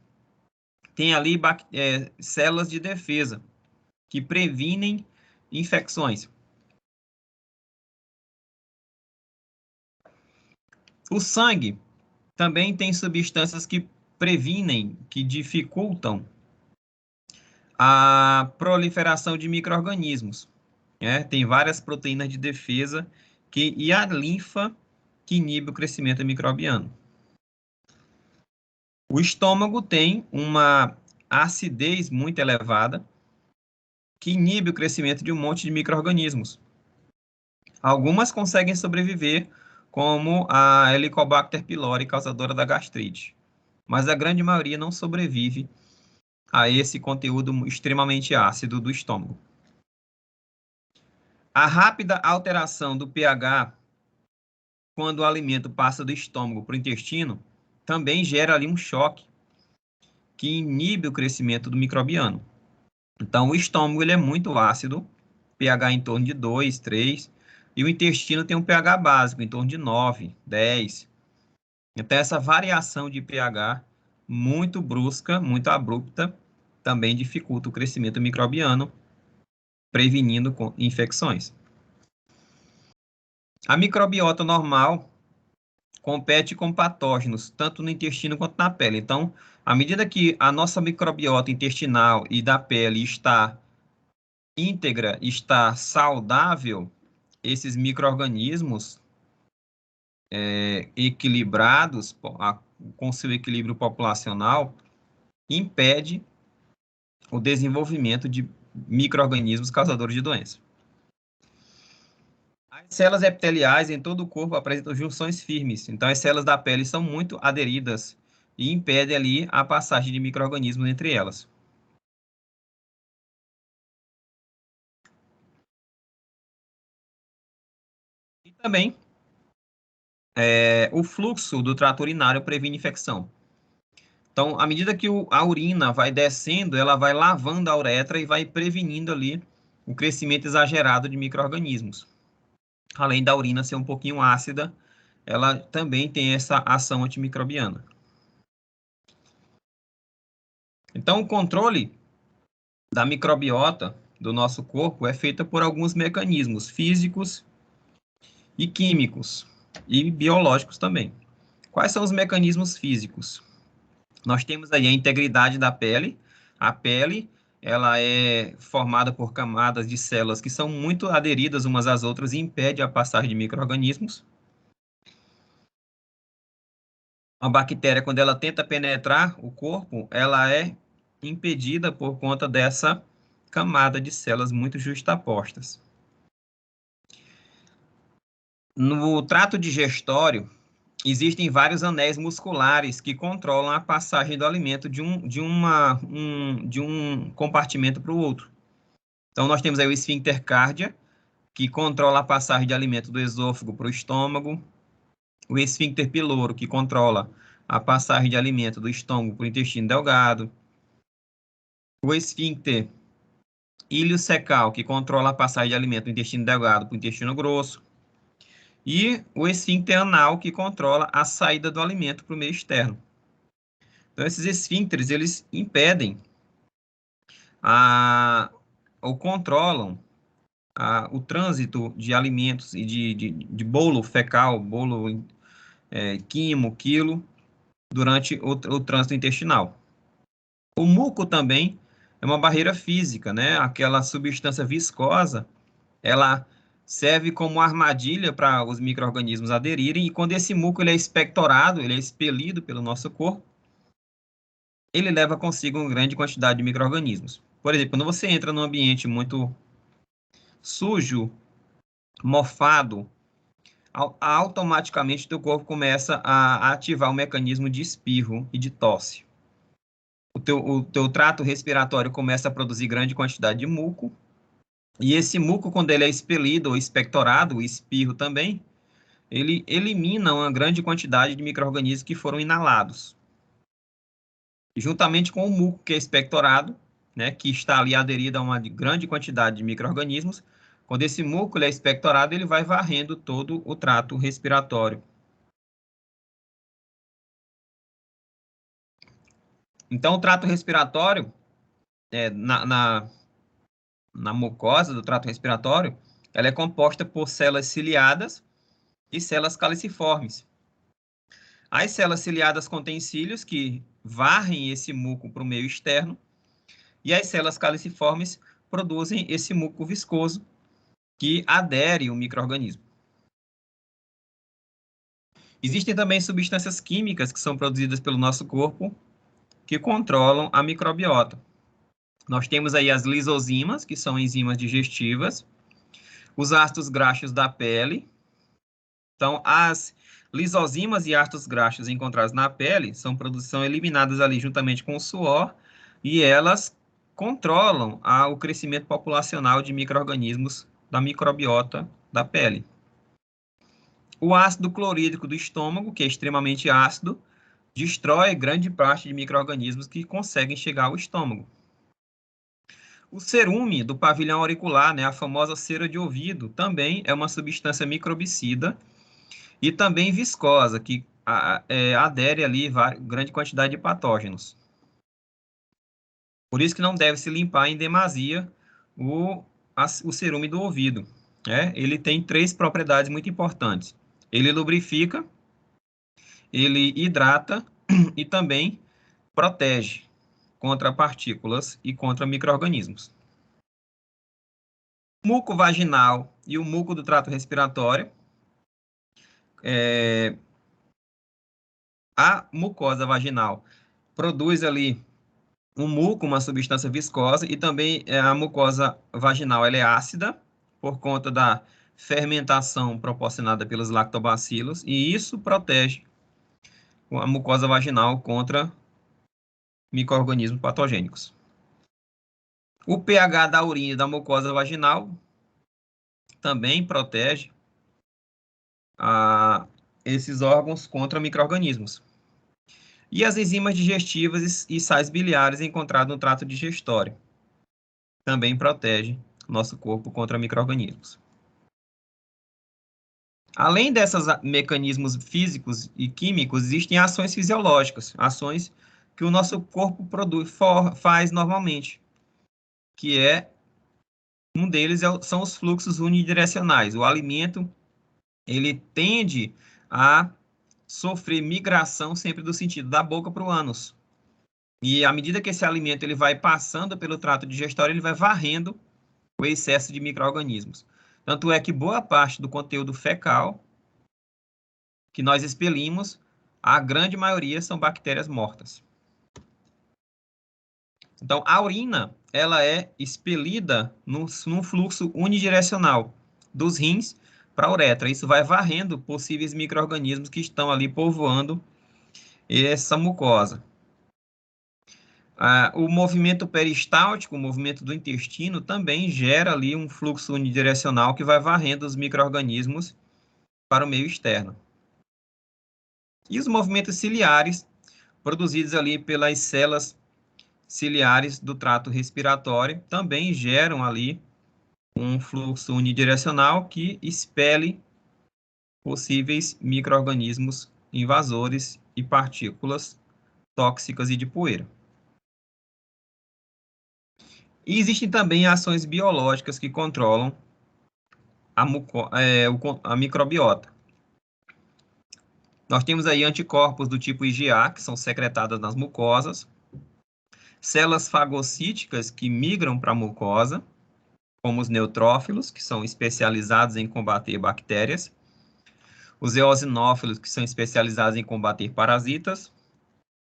têm ali células de defesa que previnem infecções. O sangue também tem substâncias que previnem, que dificultam a proliferação de micro-organismos. Tem várias proteínas de defesa e a linfa que inibe o crescimento microbiano. O estômago tem uma acidez muito elevada que inibe o crescimento de um monte de micro-organismos. Algumas conseguem sobreviver, como a Helicobacter pylori, causadora da gastrite. Mas a grande maioria não sobrevive a esse conteúdo extremamente ácido do estômago. A rápida alteração do pH quando o alimento passa do estômago para o intestino também gera ali um choque que inibe o crescimento do microbiano. Então, o estômago ele é muito ácido, pH em torno de 2, 3, e o intestino tem um pH básico em torno de 9, 10. Então, essa variação de pH muito brusca, muito abrupta, também dificulta o crescimento microbiano, prevenindo infecções. A microbiota normal compete com patógenos, tanto no intestino quanto na pele. Então, à medida que a nossa microbiota intestinal e da pele está íntegra, está saudável, esses micro-organismos equilibrados, com seu equilíbrio populacional, impede o desenvolvimento de micro-organismos causadores de doença. As células epiteliais em todo o corpo apresentam junções firmes, então as células da pele são muito aderidas e impedem ali a passagem de micro-organismos entre elas. E também, o fluxo do trato urinário previne infecção. Então, à medida que a urina vai descendo, ela vai lavando a uretra e vai prevenindo ali o crescimento exagerado de micro-organismos. além da urina ser um pouquinho ácida, ela também tem essa ação antimicrobiana. Então, o controle da microbiota do nosso corpo é feito por alguns mecanismos físicos e químicos e biológicos também. Quais são os mecanismos físicos? Nós temos aí a integridade da pele. A pele, ela é formada por camadas de células que são muito aderidas umas às outras e impede a passagem de micro-organismos. A bactéria, quando ela tenta penetrar o corpo, ela é impedida por conta dessa camada de células muito justapostas. No trato digestório, existem vários anéis musculares que controlam a passagem do alimento de um compartimento para o outro. Então, nós temos aí o esfíncter cárdia, que controla a passagem de alimento do esôfago para o estômago, o esfíncter piloro, que controla a passagem de alimento do estômago para o intestino delgado, o esfíncter iliocecal, que controla a passagem de alimento do intestino delgado para o intestino grosso, e o esfíncter anal, que controla a saída do alimento para o meio externo. Então, esses esfíncteres, eles impedem ou controlam o trânsito de alimentos e de bolo fecal, bolo quimo, quilo, durante o trânsito intestinal. O muco também é uma barreira física, né? Aquela substância viscosa, ela serve como armadilha para os micro-organismos aderirem, e quando esse muco ele é expectorado, ele é expelido pelo nosso corpo, ele leva consigo uma grande quantidade de micro-organismos. Por exemplo, quando você entra num ambiente muito sujo, mofado, automaticamente o teu corpo começa a ativar o mecanismo de espirro e de tosse. O teu trato respiratório começa a produzir grande quantidade de muco, e esse muco, quando ele é expelido ou expectorado, o espirro também, ele elimina uma grande quantidade de micro-organismos que foram inalados. Juntamente com o muco que é expectorado, né, que está ali aderido a uma grande quantidade de micro-organismos, quando esse muco ele é expectorado, ele vai varrendo todo o trato respiratório. Então, o trato respiratório, na mucosa do trato respiratório, ela é composta por células ciliadas e células caliciformes. As células ciliadas contêm cílios que varrem esse muco para o meio externo, e as células caliciformes produzem esse muco viscoso que adere ao micro-organismo. Existem também substâncias químicas que são produzidas pelo nosso corpo que controlam a microbiota. Nós temos aí as lisozimas, que são enzimas digestivas, os ácidos graxos da pele. Então, as lisozimas e ácidos graxos encontrados na pele são eliminadas ali juntamente com o suor, e elas controlam o crescimento populacional de micro-organismos da microbiota da pele. O ácido clorídrico do estômago, que é extremamente ácido, destrói grande parte de micro-organismos que conseguem chegar ao estômago. O cerume do pavilhão auricular, né, a famosa cera de ouvido, também é uma substância microbicida e também viscosa, que adere ali grande quantidade de patógenos. Por isso que não deve se limpar em demasia o cerume do ouvido. Ele tem 3 propriedades muito importantes. Ele lubrifica, ele hidrata e também protege contra partículas e contra micro-organismos. O muco vaginal e o muco do trato respiratório. A mucosa vaginal produz ali um muco, uma substância viscosa, e também a mucosa vaginal ela é ácida por conta da fermentação proporcionada pelos lactobacilos, e isso protege a mucosa vaginal contra micro-organismos patogênicos. O pH da urina e da mucosa vaginal também protege esses órgãos contra micro-organismos. E as enzimas digestivas e sais biliares encontradas no trato digestório também protegem nosso corpo contra micro-organismos. Além desses mecanismos físicos e químicos, existem ações fisiológicas, ações que o nosso corpo faz normalmente, que um deles são os fluxos unidirecionais. O alimento, ele tende a sofrer migração sempre do sentido da boca para o ânus. E à medida que esse alimento ele vai passando pelo trato digestório, ele vai varrendo o excesso de micro-organismos. Tanto é que boa parte do conteúdo fecal que nós expelimos, a grande maioria são bactérias mortas. Então, a urina, ela é expelida num fluxo unidirecional dos rins para a uretra. Isso vai varrendo possíveis micro-organismos que estão ali povoando essa mucosa. O movimento peristáltico, o movimento do intestino, também gera ali um fluxo unidirecional que vai varrendo os micro-organismos para o meio externo. E os movimentos ciliares, produzidos ali pelas células ciliares do trato respiratório, também geram ali um fluxo unidirecional que expele possíveis micro-organismos invasores e partículas tóxicas e de poeira. E existem também ações biológicas que controlam a microbiota. Nós temos aí anticorpos do tipo IgA, que são secretadas nas mucosas, células fagocíticas que migram para a mucosa, como os neutrófilos, que são especializados em combater bactérias, os eosinófilos, que são especializados em combater parasitas,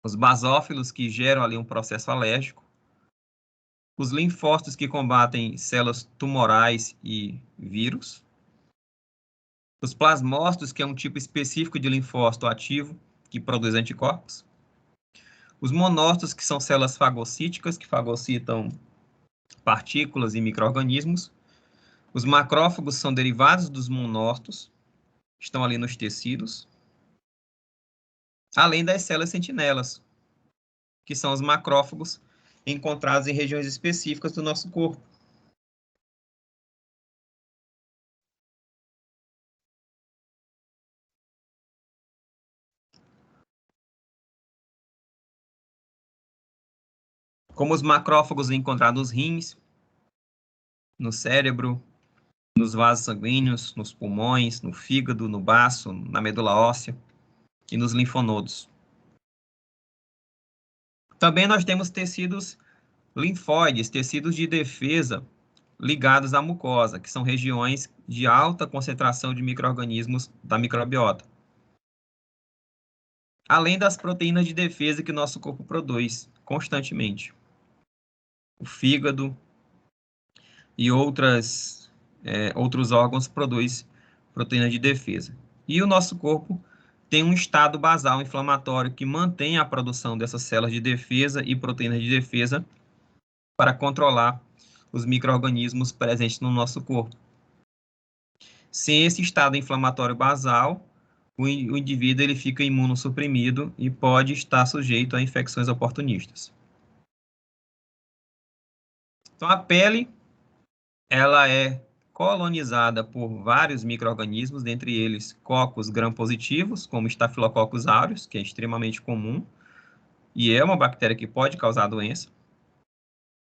os basófilos, que geram ali um processo alérgico, os linfócitos, que combatem células tumorais e vírus, os plasmócitos, que é um tipo específico de linfócito ativo, que produz anticorpos, os monócitos, que são células fagocíticas, que fagocitam partículas e micro-organismos, os macrófagos são derivados dos monócitos, estão ali nos tecidos, além das células sentinelas, que são os macrófagos encontrados em regiões específicas do nosso corpo. Como os macrófagos encontrados nos rins, no cérebro, nos vasos sanguíneos, nos pulmões, no fígado, no baço, na medula óssea e nos linfonodos. Também nós temos tecidos linfóides, tecidos de defesa ligados à mucosa, que são regiões de alta concentração de micro-organismos da microbiota. Além das proteínas de defesa que o nosso corpo produz constantemente. O fígado e outros órgãos produzem proteínas de defesa. E o nosso corpo tem um estado basal inflamatório que mantém a produção dessas células de defesa e proteínas de defesa para controlar os micro-organismos presentes no nosso corpo. Sem esse estado inflamatório basal, o indivíduo ele fica imunossuprimido e pode estar sujeito a infecções oportunistas. Então, a pele, ela é colonizada por vários micro-organismos, dentre eles cocos gram-positivos, como Staphylococcus aureus, que é extremamente comum, e é uma bactéria que pode causar doença.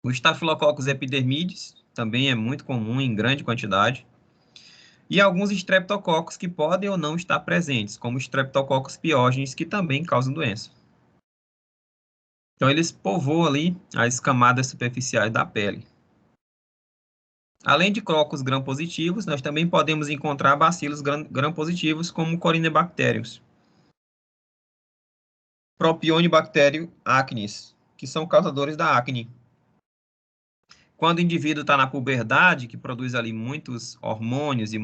O Staphylococcus epidermidis também é muito comum em grande quantidade. E alguns estreptococos que podem ou não estar presentes, como Streptococcus pyogenes, que também causam doença. Então, eles povoam ali as camadas superficiais da pele. Além de cocos gram-positivos, nós também podemos encontrar bacilos gram-positivos, como Corynebacterium, Propionibacterium acnes, que são causadores da acne. Quando o indivíduo está na puberdade, que produz ali muitos hormônios e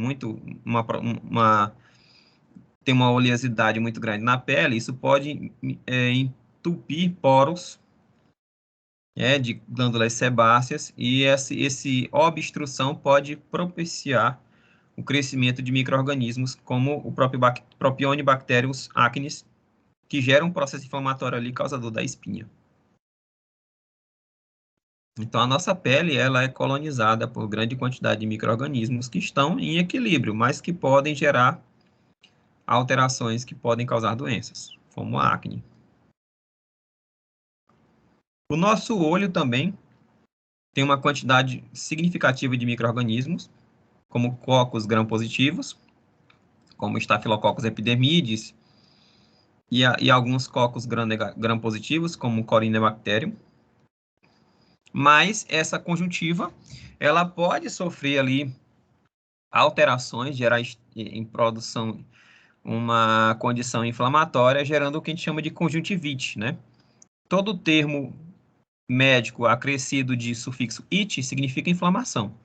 tem uma oleosidade muito grande na pele, isso pode entupir poros de glândulas sebáceas, e essa obstrução pode propiciar o crescimento de micro-organismos, como o próprio Propionibacterium acnes, que gera um processo inflamatório ali causador da espinha. Então, a nossa pele ela é colonizada por grande quantidade de micro-organismos que estão em equilíbrio, mas que podem gerar alterações que podem causar doenças, como a acne. O nosso olho também tem uma quantidade significativa de micro-organismos, como cocos gram-positivos, como Staphylococcus epidermidis, e alguns cocos gram-positivos, como Corynebacterium. Mas essa conjuntiva, ela pode sofrer ali alterações, gerar em produção uma condição inflamatória, gerando o que a gente chama de conjuntivite, né? Todo termo médico acrescido de sufixo -ite significa inflamação.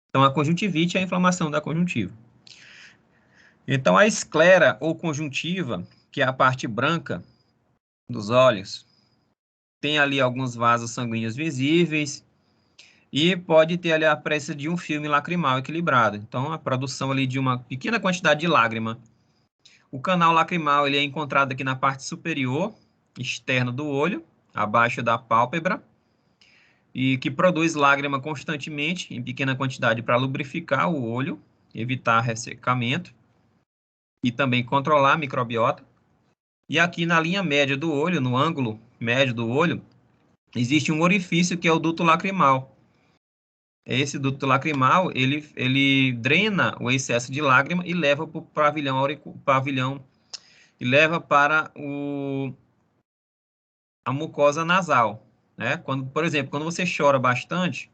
Então, a conjuntivite é a inflamação da conjuntiva. Então, a esclera ou conjuntiva, que é a parte branca dos olhos, tem ali alguns vasos sanguíneos visíveis e pode ter ali a presença de um filme lacrimal equilibrado. Então, a produção ali de uma pequena quantidade de lágrima. O canal lacrimal ele é encontrado aqui na parte superior, externa do olho, abaixo da pálpebra, e que produz lágrima constantemente, em pequena quantidade, para lubrificar o olho, evitar ressecamento e também controlar a microbiota. E aqui na linha média do olho, no ângulo médio do olho, existe um orifício que é o duto lacrimal. Esse duto lacrimal, ele drena o excesso de lágrima e leva para o pavilhão e leva para a mucosa nasal, né? Por exemplo, quando você chora bastante,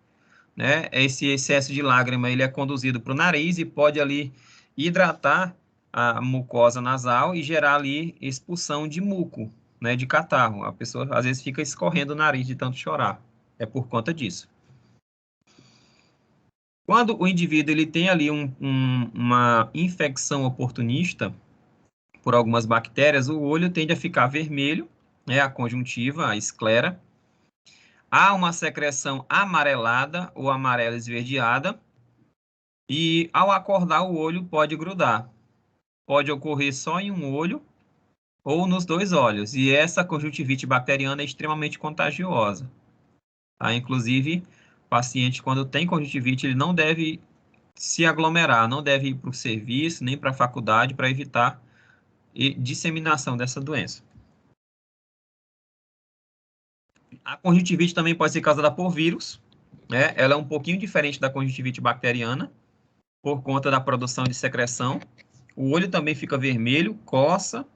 né, esse excesso de lágrima ele é conduzido para o nariz e pode ali hidratar a mucosa nasal e gerar ali expulsão de muco, né, de catarro. A pessoa às vezes fica escorrendo o nariz de tanto chorar. É por conta disso. Quando o indivíduo ele tem ali uma infecção oportunista por algumas bactérias, o olho tende a ficar vermelho, né, a conjuntiva, a esclera. Há uma secreção amarelada ou amarela esverdeada e ao acordar o olho pode grudar. Pode ocorrer só em um olho ou nos dois olhos. E essa conjuntivite bacteriana é extremamente contagiosa. Tá? Inclusive, o paciente, quando tem conjuntivite, ele não deve se aglomerar, não deve ir para o serviço, nem para a faculdade, para evitar disseminação dessa doença. A conjuntivite também pode ser causada por vírus, né? Ela é um pouquinho diferente da conjuntivite bacteriana, por conta da produção de secreção. O olho também fica vermelho, coça,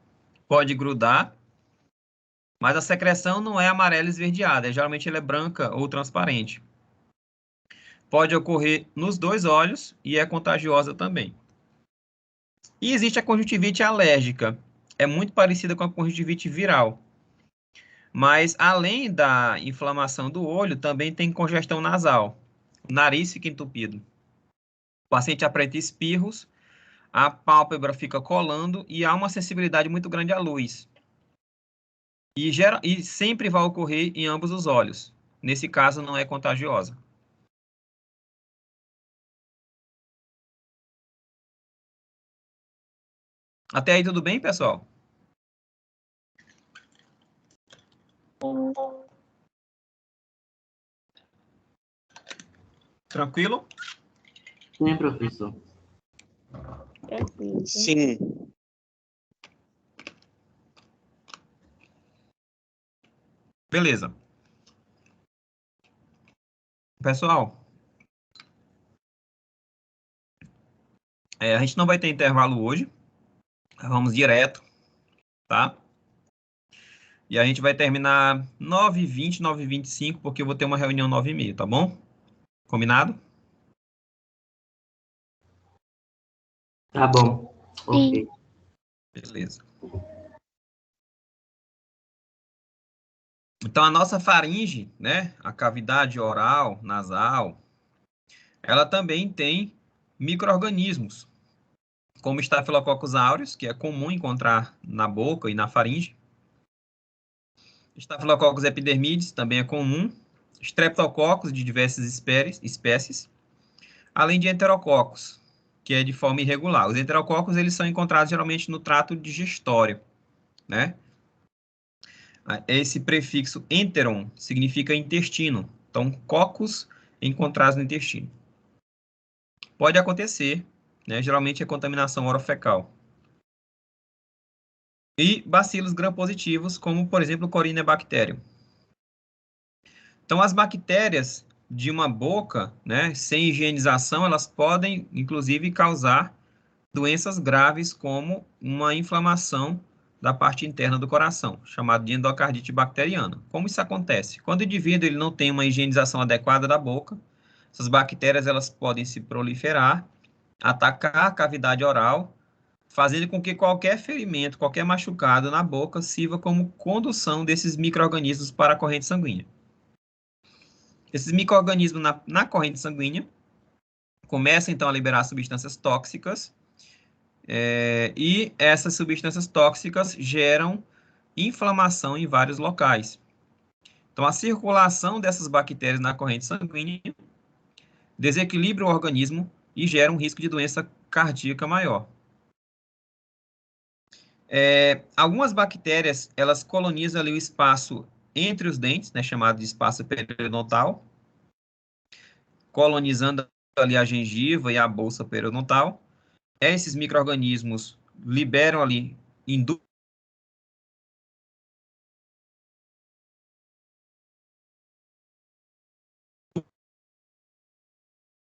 pode grudar, mas a secreção não é amarela esverdeada, geralmente ela é branca ou transparente. Pode ocorrer nos dois olhos e é contagiosa também. E existe a conjuntivite alérgica, é muito parecida com a conjuntivite viral. Mas, além da inflamação do olho, também tem congestão nasal. O nariz fica entupido. O paciente apresenta espirros, a pálpebra fica colando e há uma sensibilidade muito grande à luz. E sempre vai ocorrer em ambos os olhos. Nesse caso, não é contagiosa. Até aí tudo bem, pessoal? Tranquilo? Sim, professor. Tranquilo. Sim. Beleza. Pessoal, a gente não vai ter intervalo hoje. Vamos direto, tá? E a gente vai terminar 9h20, 9h25, porque eu vou ter uma reunião 9h30, tá bom? Combinado? Tá bom. Ok. Beleza. Então, a nossa faringe, né, a cavidade oral, nasal, ela também tem micro-organismos, como Staphylococcus aureus, que é comum encontrar na boca e na faringe. Staphylococcus epidermidis também é comum. Streptococcus de diversas espécies, além de enterococos, que é de forma irregular. Os enterococos eles são encontrados geralmente no trato digestório, né? Esse prefixo enteron significa intestino. Então, cocos encontrados no intestino. Pode acontecer, né? Geralmente é contaminação orofecal. E bacilos gram-positivos, como, por exemplo, o Corynebacterium. Então, as bactérias de uma boca, né, sem higienização, elas podem, inclusive, causar doenças graves, como uma inflamação da parte interna do coração, chamado de endocardite bacteriana. Como isso acontece? Quando o indivíduo ele não tem uma higienização adequada da boca, essas bactérias elas podem se proliferar, atacar a cavidade oral, fazendo com que qualquer ferimento, qualquer machucado na boca sirva como condução desses micro-organismos para a corrente sanguínea. Esses micro-organismos na corrente sanguínea começam, então, a liberar substâncias tóxicas, e essas substâncias tóxicas geram inflamação em vários locais. Então, a circulação dessas bactérias na corrente sanguínea desequilibra o organismo e gera um risco de doença cardíaca maior. Algumas bactérias, elas colonizam ali o espaço entre os dentes, né, chamado de espaço periodontal, colonizando ali a gengiva e a bolsa periodontal. Esses micro-organismos liberam ali,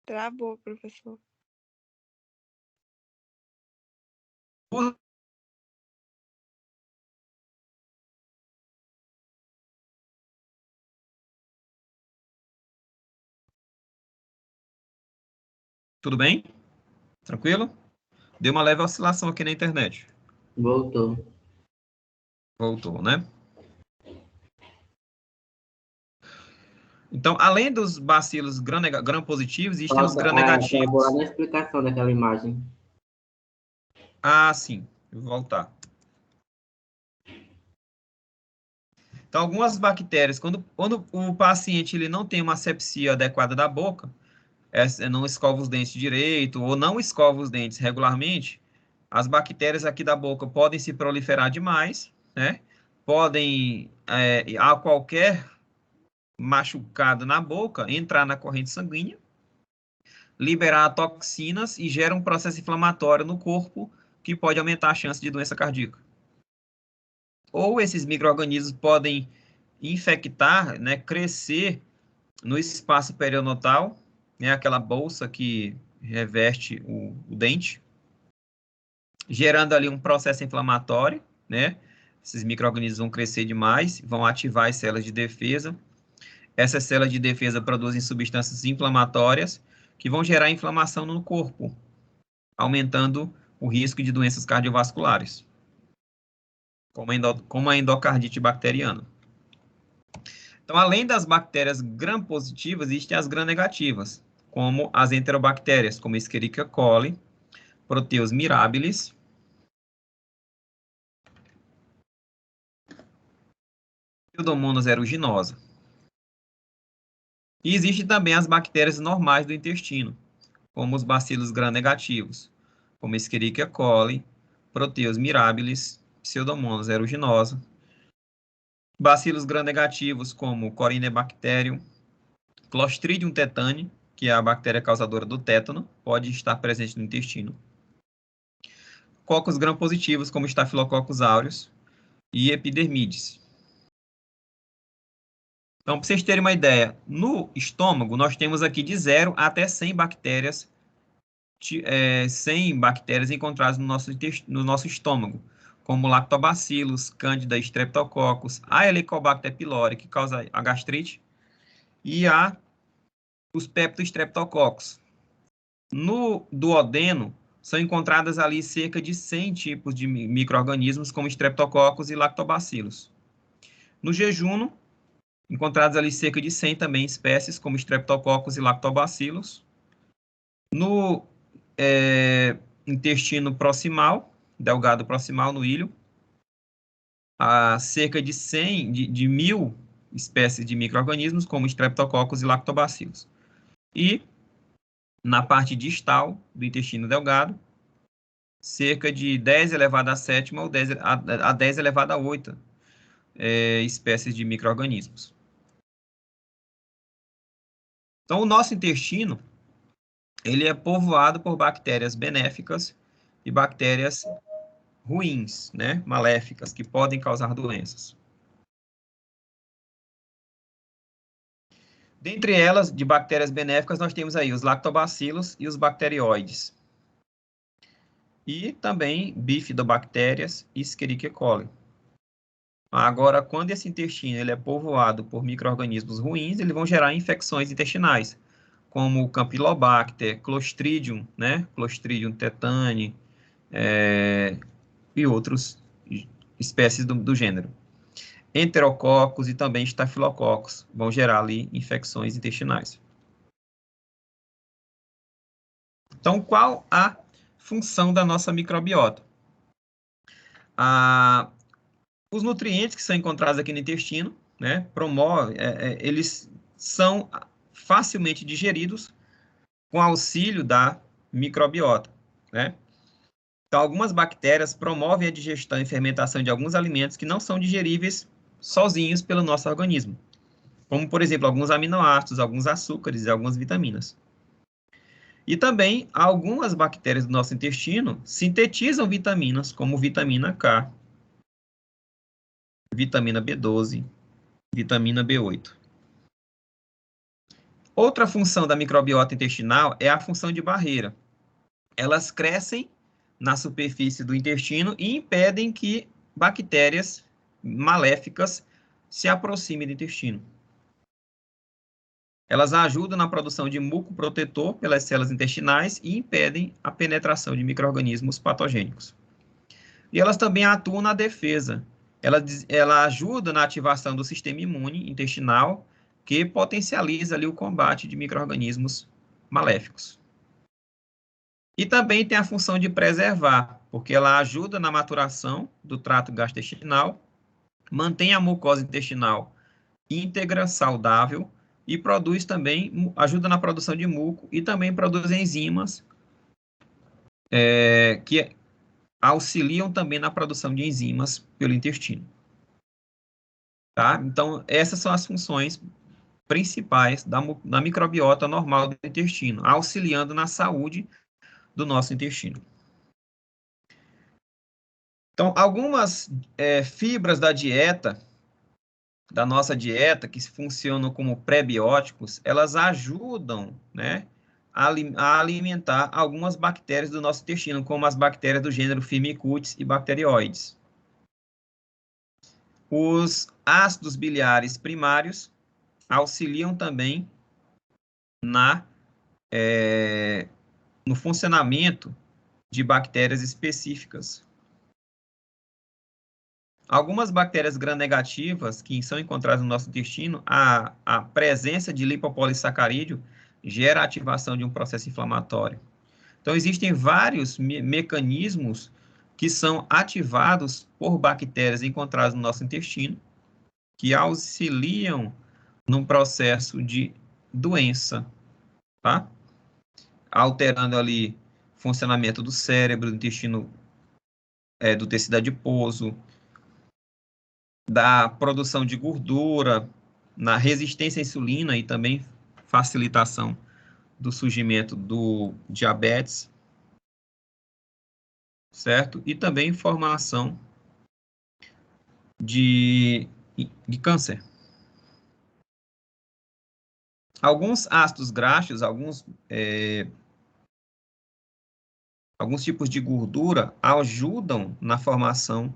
Travou, professor. Tudo bem? Tranquilo? Deu uma leve oscilação aqui na internet. Voltou. Voltou, né? Então, além dos bacilos gram-positivos, existem os gram-negativos. Agora na explicação daquela imagem. Ah, sim. Vou voltar. Então, algumas bactérias, quando o paciente ele não tem uma asepsia adequada da boca, não escova os dentes direito, ou não escova os dentes regularmente, as bactérias aqui da boca podem se proliferar demais, né? Podem, a qualquer machucado na boca, entrar na corrente sanguínea, liberar toxinas e gera um processo inflamatório no corpo que pode aumentar a chance de doença cardíaca. Ou esses micro-organismos podem infectar, né, crescer no espaço periodontal, né, aquela bolsa que reveste o dente, gerando ali um processo inflamatório, né? Esses micro-organismos vão crescer demais, vão ativar as células de defesa. Essas células de defesa produzem substâncias inflamatórias que vão gerar inflamação no corpo, aumentando o risco de doenças cardiovasculares, como a endocardite bacteriana. Então, além das bactérias gram-positivas, existem as gram-negativas, como as enterobactérias, como Escherichia coli, Proteus mirabilis, Pseudomonas aeruginosa. E existem também as bactérias normais do intestino, como os bacilos gram-negativos, como Escherichia coli, Proteus mirabilis, Pseudomonas aeruginosa. Bacilos gram-negativos, como Corynebacterium, Clostridium tetani, que é a bactéria causadora do tétano, pode estar presente no intestino. Cocos gram-positivos, como Staphylococcus aureus e Epidermides. Então, para vocês terem uma ideia, no estômago, nós temos aqui de 0 até 100 bactérias, 100 bactérias encontradas no nosso estômago, como Lactobacillus, Candida streptococcus, a Helicobacter pylori, que causa a gastrite, e os Peptostreptococcus. No duodeno, são encontradas ali cerca de 100 tipos de micro-organismos, como Streptococcus e Lactobacillus. No jejuno, encontradas ali cerca de 100 também espécies, como Streptococcus e Lactobacillus. No intestino proximal, delgado proximal, no ilho, há cerca de 100, de 1000 espécies de micro-organismos, como Streptococcus e Lactobacillus. E na parte distal do intestino delgado, cerca de 10 elevado a 7 ou 10 elevado a 8 espécies de micro-organismos. Então, o nosso intestino, ele é povoado por bactérias benéficas e bactérias ruins, né, maléficas, que podem causar doenças. Dentre elas, de bactérias benéficas, nós temos aí os lactobacilos e os bacterióides. E também bifidobactérias e Escherichia coli. Agora, quando esse intestino ele é povoado por micro-organismos ruins, eles vão gerar infecções intestinais, como o Campylobacter, Clostridium, né? Clostridium tetani, e outras espécies do gênero. Enterococos e também estafilococos vão gerar ali infecções intestinais. Então, qual a função da nossa microbiota? Os nutrientes que são encontrados aqui no intestino, né, eles são facilmente digeridos com auxílio da microbiota, né? Então, algumas bactérias promovem a digestão e fermentação de alguns alimentos que não são digeríveis sozinhos pelo nosso organismo, como, por exemplo, alguns aminoácidos, alguns açúcares e algumas vitaminas. E também, algumas bactérias do nosso intestino sintetizam vitaminas, como vitamina K, vitamina B12, vitamina B8. Outra função da microbiota intestinal é a função de barreira. Elas crescem na superfície do intestino e impedem que bactérias maléficas se aproximem do intestino. Elas ajudam na produção de muco protetor pelas células intestinais e impedem a penetração de micro-organismos patogênicos. E elas também atuam na defesa. Ela ajuda na ativação do sistema imune intestinal, que potencializa ali o combate de micro-organismos maléficos. E também tem a função de preservar, porque ela ajuda na maturação do trato gastrointestinal, mantém a mucosa intestinal íntegra, saudável, e produz também, ajuda na produção de muco e também produz enzimas que auxiliam também na produção de enzimas pelo intestino. Tá? Então, essas são as funções principais da microbiota normal do intestino, auxiliando na saúde do nosso intestino. Então, algumas fibras da nossa dieta, que funcionam como prebióticos, elas ajudam, né, a alimentar algumas bactérias do nosso intestino, como as bactérias do gênero Firmicutes e bacterióides. Os ácidos biliares primários auxiliam também no funcionamento de bactérias específicas. Algumas bactérias gram-negativas que são encontradas no nosso intestino, a presença de lipopolissacarídeo gera a ativação de um processo inflamatório. Então, existem vários mecanismos que são ativados por bactérias encontradas no nosso intestino, que auxiliam num processo de doença, tá? Alterando ali o funcionamento do cérebro, do intestino, do tecido adiposo, da produção de gordura, na resistência à insulina e também facilitação do surgimento do diabetes, certo? E também formação de câncer. Alguns ácidos graxos, alguns tipos de gordura ajudam na formação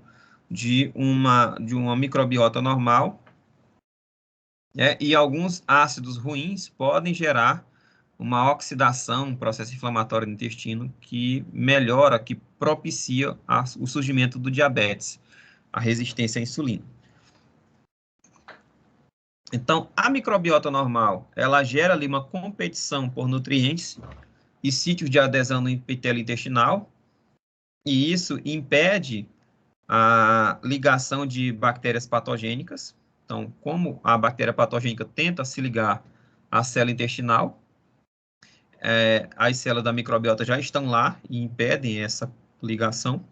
de uma microbiota normal, e alguns ácidos ruins podem gerar uma oxidação, um processo inflamatório no intestino que melhora, que propicia o surgimento do diabetes, a resistência à insulina. Então, a microbiota normal, ela gera ali uma competição por nutrientes e sítios de adesão no epitélio intestinal, e isso impede a ligação de bactérias patogênicas. Então, como a bactéria patogênica tenta se ligar à célula intestinal, as células da microbiota já estão lá e impedem essa ligação.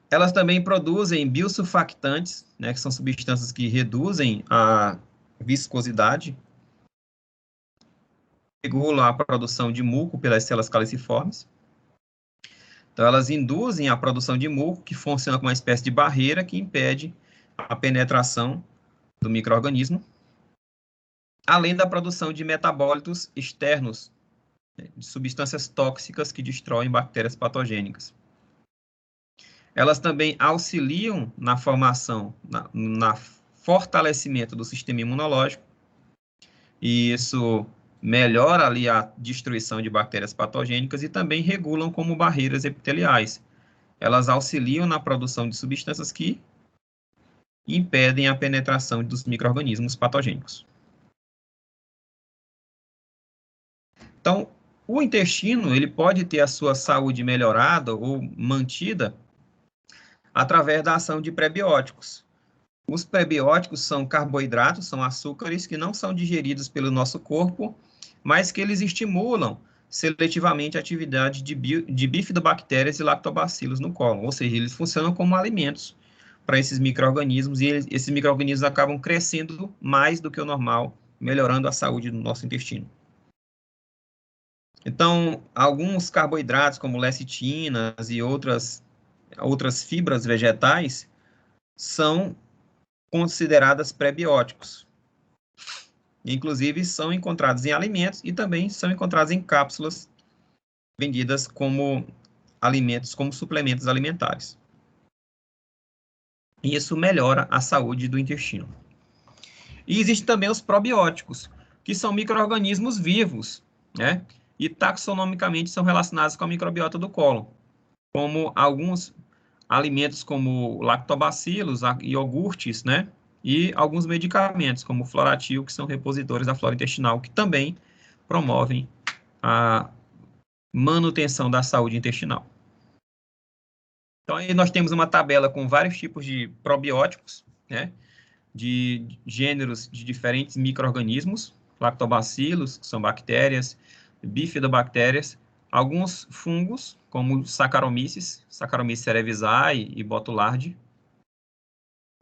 Elas também produzem biosurfactantes, né, que são substâncias que reduzem a viscosidade, regulam a produção de muco pelas células caliciformes. Então, elas induzem a produção de muco, que funciona como uma espécie de barreira que impede a penetração do micro-organismo, além da produção de metabólitos externos, né, de substâncias tóxicas que destroem bactérias patogênicas. Elas também auxiliam na formação, na fortalecimento do sistema imunológico, e isso melhora ali a destruição de bactérias patogênicas e também regulam como barreiras epiteliais. Elas auxiliam na produção de substâncias que impedem a penetração dos micro-organismos patogênicos. Então, o intestino, ele pode ter a sua saúde melhorada ou mantida através da ação de prebióticos. Os prebióticos são carboidratos, são açúcares que não são digeridos pelo nosso corpo, mas que eles estimulam seletivamente a atividade de bifidobactérias e lactobacilos no cólon, ou seja, eles funcionam como alimentos para esses micro-organismos, e esses micro-organismos acabam crescendo mais do que o normal, melhorando a saúde do nosso intestino. Então, alguns carboidratos, como lecitinas e outras fibras vegetais, são consideradas prebióticos. Inclusive, são encontrados em alimentos e também são encontrados em cápsulas vendidas como alimentos, como suplementos alimentares. E isso melhora a saúde do intestino. E existem também os probióticos, que são micro-organismos vivos, né? E taxonomicamente são relacionados com a microbiota do cólon, como alguns alimentos como lactobacilos, iogurtes, né? E alguns medicamentos, como o Floratil, que são repositores da flora intestinal, que também promovem a manutenção da saúde intestinal. Então, aí nós temos uma tabela com vários tipos de probióticos, né? De gêneros de diferentes micro-organismos, lactobacilos, que são bactérias, bifidobactérias, alguns fungos, como Saccharomyces cerevisiae e Botulardi,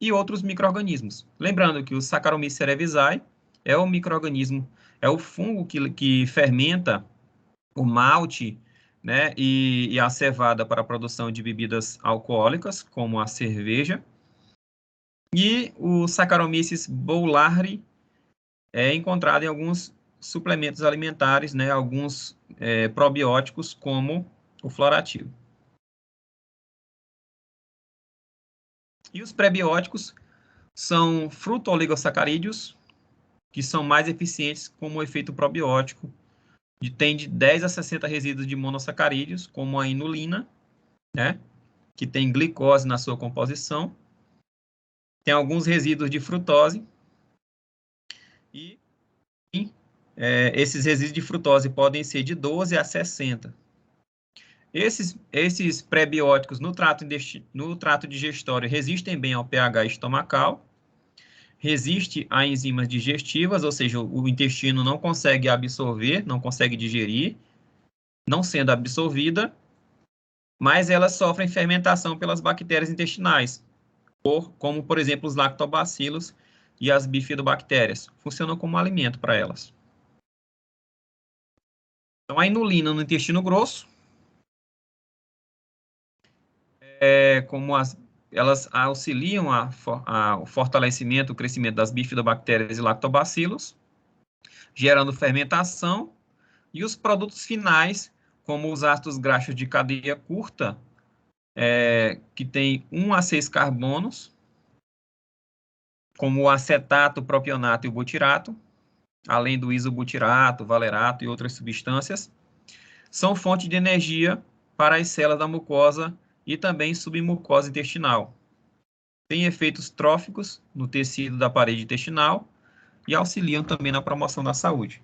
e outros micro-organismos. Lembrando que o Saccharomyces cerevisiae é o micro-organismo, é o fungo que fermenta o malte, né, e a cevada para a produção de bebidas alcoólicas, como a cerveja. E o Saccharomyces boulardii é encontrado em alguns suplementos alimentares, né, alguns probióticos, como o Floratil. E os prebióticos são fruto-oligosacarídeos, que são mais eficientes como efeito probiótico, tem de 10 a 60 resíduos de monossacarídeos, como a inulina, né, que tem glicose na sua composição, tem alguns resíduos de frutose, e esses resíduos de frutose podem ser de 12 a 60. Esses prebióticos no trato digestório resistem bem ao pH estomacal, resiste a enzimas digestivas, ou seja, o intestino não consegue absorver, não consegue digerir, não sendo absorvida, mas elas sofrem fermentação pelas bactérias intestinais, como, por exemplo, os lactobacilos e as bifidobactérias. Funcionam como alimento para elas. Então, a inulina no intestino grosso, elas auxiliam ao fortalecimento, o crescimento das bifidobactérias e lactobacilos, gerando fermentação, e os produtos finais, como os ácidos graxos de cadeia curta, que tem 1 a 6 carbonos, como o acetato, propionato e o butirato, além do isobutirato, valerato e outras substâncias, são fonte de energia para as células da mucosa e também submucosa intestinal. Tem efeitos tróficos no tecido da parede intestinal e auxiliam também na promoção da saúde.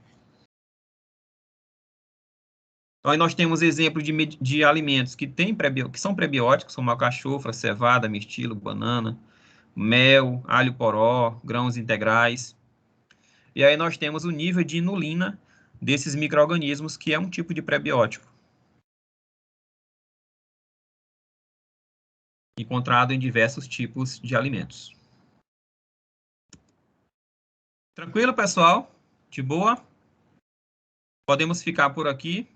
Então, aí nós temos exemplos de alimentos que são prebióticos, como alcachofra, cevada, mirtilo, banana, mel, alho poró, grãos integrais. E aí nós temos o nível de inulina desses micro-organismos, que é um tipo de prebiótico, encontrado em diversos tipos de alimentos. Tranquilo, pessoal? De boa? Podemos ficar por aqui.